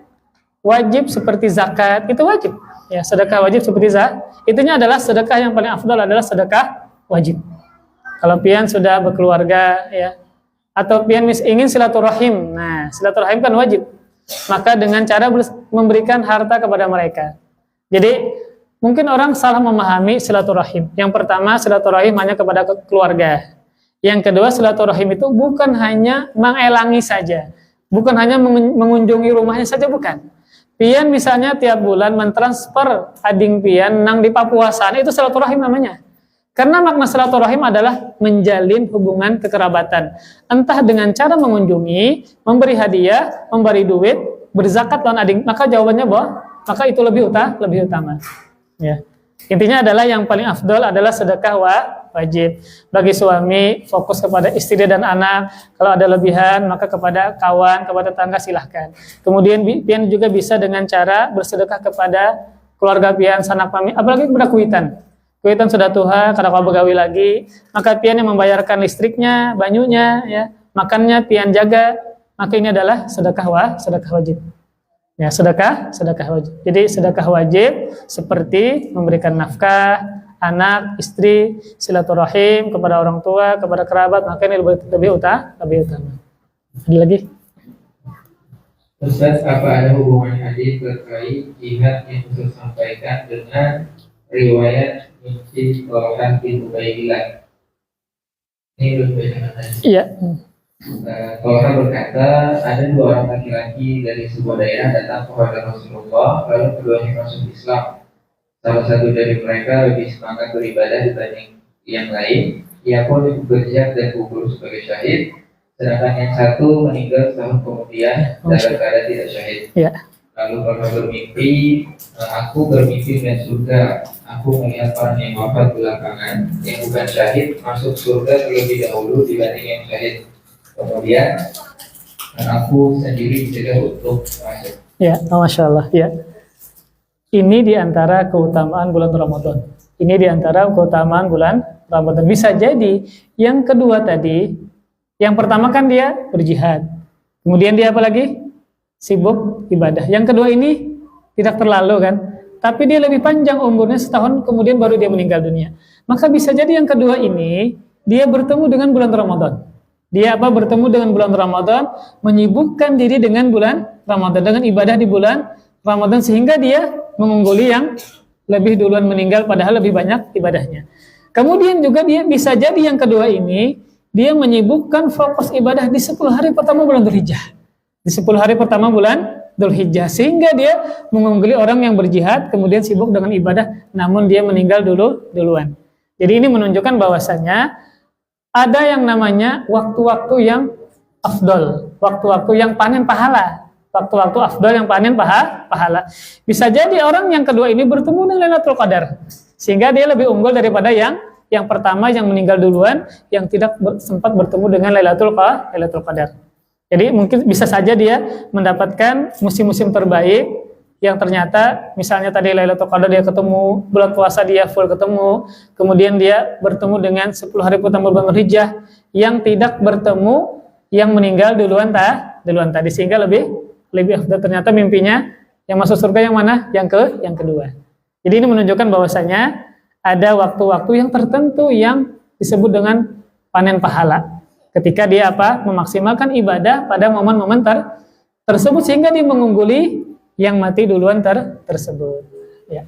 wajib seperti zakat, itu wajib. Ya, sedekah wajib seperti zakat, itunya adalah sedekah yang paling afdal adalah sedekah wajib. Kalau pian sudah berkeluarga ya, atau pian ingin silaturahim. Nah, silaturahim kan wajib. Maka dengan cara memberikan harta kepada mereka. Jadi mungkin orang salah memahami silaturahim. Yang pertama, silaturahim hanya kepada keluarga. Yang kedua, silaturahim itu bukan hanya mengelangi saja, bukan hanya mengunjungi rumahnya saja, bukan. Pian misalnya tiap bulan mentransfer ading pian nang di Papua sana, itu silaturahim namanya. Karena makna silaturahim adalah menjalin hubungan kekerabatan. Entah dengan cara mengunjungi, memberi hadiah, memberi duit, berzakat lawan ading. Maka jawabannya bahwa maka itu lebih utama. Ya. Intinya adalah yang paling afdol adalah sedekah wajib. Bagi suami fokus kepada istri dan anak. Kalau ada lebihan maka kepada kawan, kepada tetangga silahkan. Kemudian pian juga bisa dengan cara bersedekah kepada keluarga pian, sanak pami, apalagi kepada kuitan. Kuitan sudah tua, kada kau begawi lagi, maka pian yang membayarkan listriknya, banyunya, ya, makannya pian jaga, maka ini adalah sedekah wajib. Ya, sedekah wajib. Jadi sedekah wajib seperti memberikan nafkah, anak, istri, silaturahim kepada orang tua, kepada kerabat, maka ini lebih utama. Ada lagi? Ustaz, apa ada hubungan hadis terkait jihad yang Ustaz sampaikan dengan riwayat Mimpi Tolhan bin Ubaidillah? Ini belum baca tadi. Iya. Tolhan berkata, ada dua orang laki-laki dari sebuah daerah datang kepada Rasulullah, lalu keduanya masuk Islam. Salah satu dari mereka lebih semangat beribadah dibanding yang lain. Ia pun berjihad dan gugur sebagai syahid. Sedangkan yang satu meninggal setahun kemudian dalam keadaan tidak syahid. Ya. Lalu mereka bermimpi, aku bermimpi dengan surga. Aku melihat orang yang wafat belakangan, yang bukan syahid, masuk surga terlebih dahulu dibanding yang syahid. Kemudian aku sendiri dicegah untuk masuk. Ya, Masya Allah. Ya. Ini diantara keutamaan bulan Ramadan. Ini diantara keutamaan bulan Ramadan. Bisa jadi yang kedua tadi, yang pertama kan dia berjihad. Kemudian dia apa lagi? Sibuk ibadah. Yang kedua ini tidak terlalu kan, tapi dia lebih panjang umurnya, setahun kemudian baru dia meninggal dunia. Maka bisa jadi yang kedua ini dia bertemu dengan bulan Ramadan. Dia bertemu dengan bulan Ramadan, menyibukkan diri dengan bulan Ramadan, dengan ibadah di bulan Ramadan, sehingga dia mengungguli yang lebih duluan meninggal padahal lebih banyak ibadahnya. Kemudian juga dia bisa jadi yang kedua ini dia menyibukkan fokus ibadah di 10 hari pertama bulan Dzulhijjah. Di 10 hari pertama bulan Dzulhijjah, sehingga dia mengungguli orang yang berjihad kemudian sibuk dengan ibadah namun dia meninggal duluan. Jadi ini menunjukkan bahwasanya ada yang namanya waktu-waktu yang afdol, waktu-waktu yang panen pahala, waktu-waktu afdol yang panen pahala. Bisa jadi orang yang kedua ini bertemu dengan Lailatul Qadar, sehingga dia lebih unggul daripada yang pertama yang meninggal duluan, yang tidak sempat bertemu dengan Lailatul Qadar. Jadi mungkin bisa saja dia mendapatkan musim-musim terbaik yang ternyata misalnya tadi Lailatul Qadar dia ketemu, bulan puasa dia full ketemu, kemudian dia bertemu dengan 10 hari pertama bulan Dzulhijjah, yang tidak bertemu yang meninggal duluan tadi, sehingga lebih afdal. Ternyata mimpinya yang masuk surga yang mana? Yang kedua. Jadi ini menunjukkan bahwasanya ada waktu-waktu yang tertentu yang disebut dengan panen pahala. Ketika dia memaksimalkan ibadah pada momen-momen tersebut sehingga dia mengungguli yang mati duluan tersebut. Ya.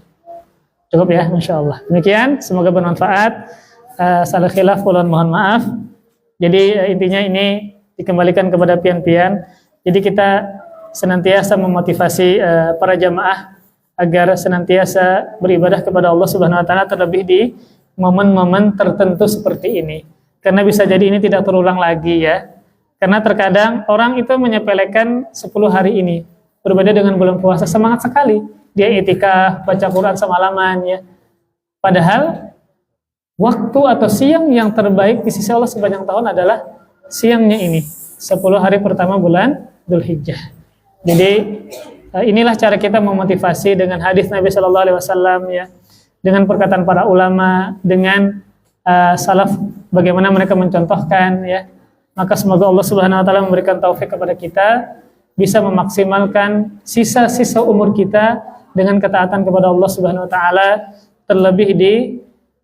Cukup ya, Masya Allah. Demikian, semoga bermanfaat. Salah khilaf, mohon maaf. Jadi intinya ini dikembalikan kepada pian-pian. Jadi kita senantiasa memotivasi para jamaah agar senantiasa beribadah kepada Allah Subhanahu wa taala, terlebih di momen-momen tertentu seperti ini. Karena bisa jadi ini tidak terulang lagi ya. Karena terkadang orang itu menyepelekan 10 hari ini. Berbeda dengan bulan puasa, semangat sekali. Dia itikaf, baca Quran semalaman ya. Padahal waktu atau siang yang terbaik di sisi Allah sepanjang tahun adalah siangnya ini, 10 hari pertama bulan Dzulhijjah. Jadi inilah cara kita memotivasi dengan hadis Nabi Shallallahu Alaihi Wasallam ya, dengan perkataan para ulama, dengan salaf bagaimana mereka mencontohkan ya. Maka semoga Allah Subhanahu Wa Taala memberikan taufik kepada kita bisa memaksimalkan sisa-sisa umur kita dengan ketaatan kepada Allah Subhanahu Wa Taala, terlebih di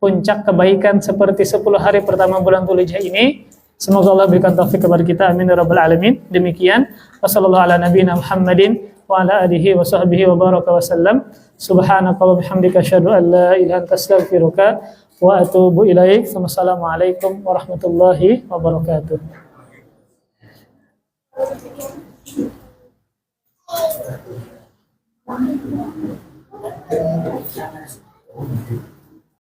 puncak kebaikan seperti 10 hari pertama bulan Dzulhijjah ini. Semoga Allah berikan taufik kepada kita, amin ya rabbal alamin. Demikian, wassallallahu ala nabiyina Muhammadin wa ala alihi wa sahbihi wa baraka wa sallam. Subhanaka wa bihamdika asyhadu an la ilaha illa anta astaghfiruka wa atubu ilaik. Wassalamualaikum warahmatullahi wabarakatuh. Thank you.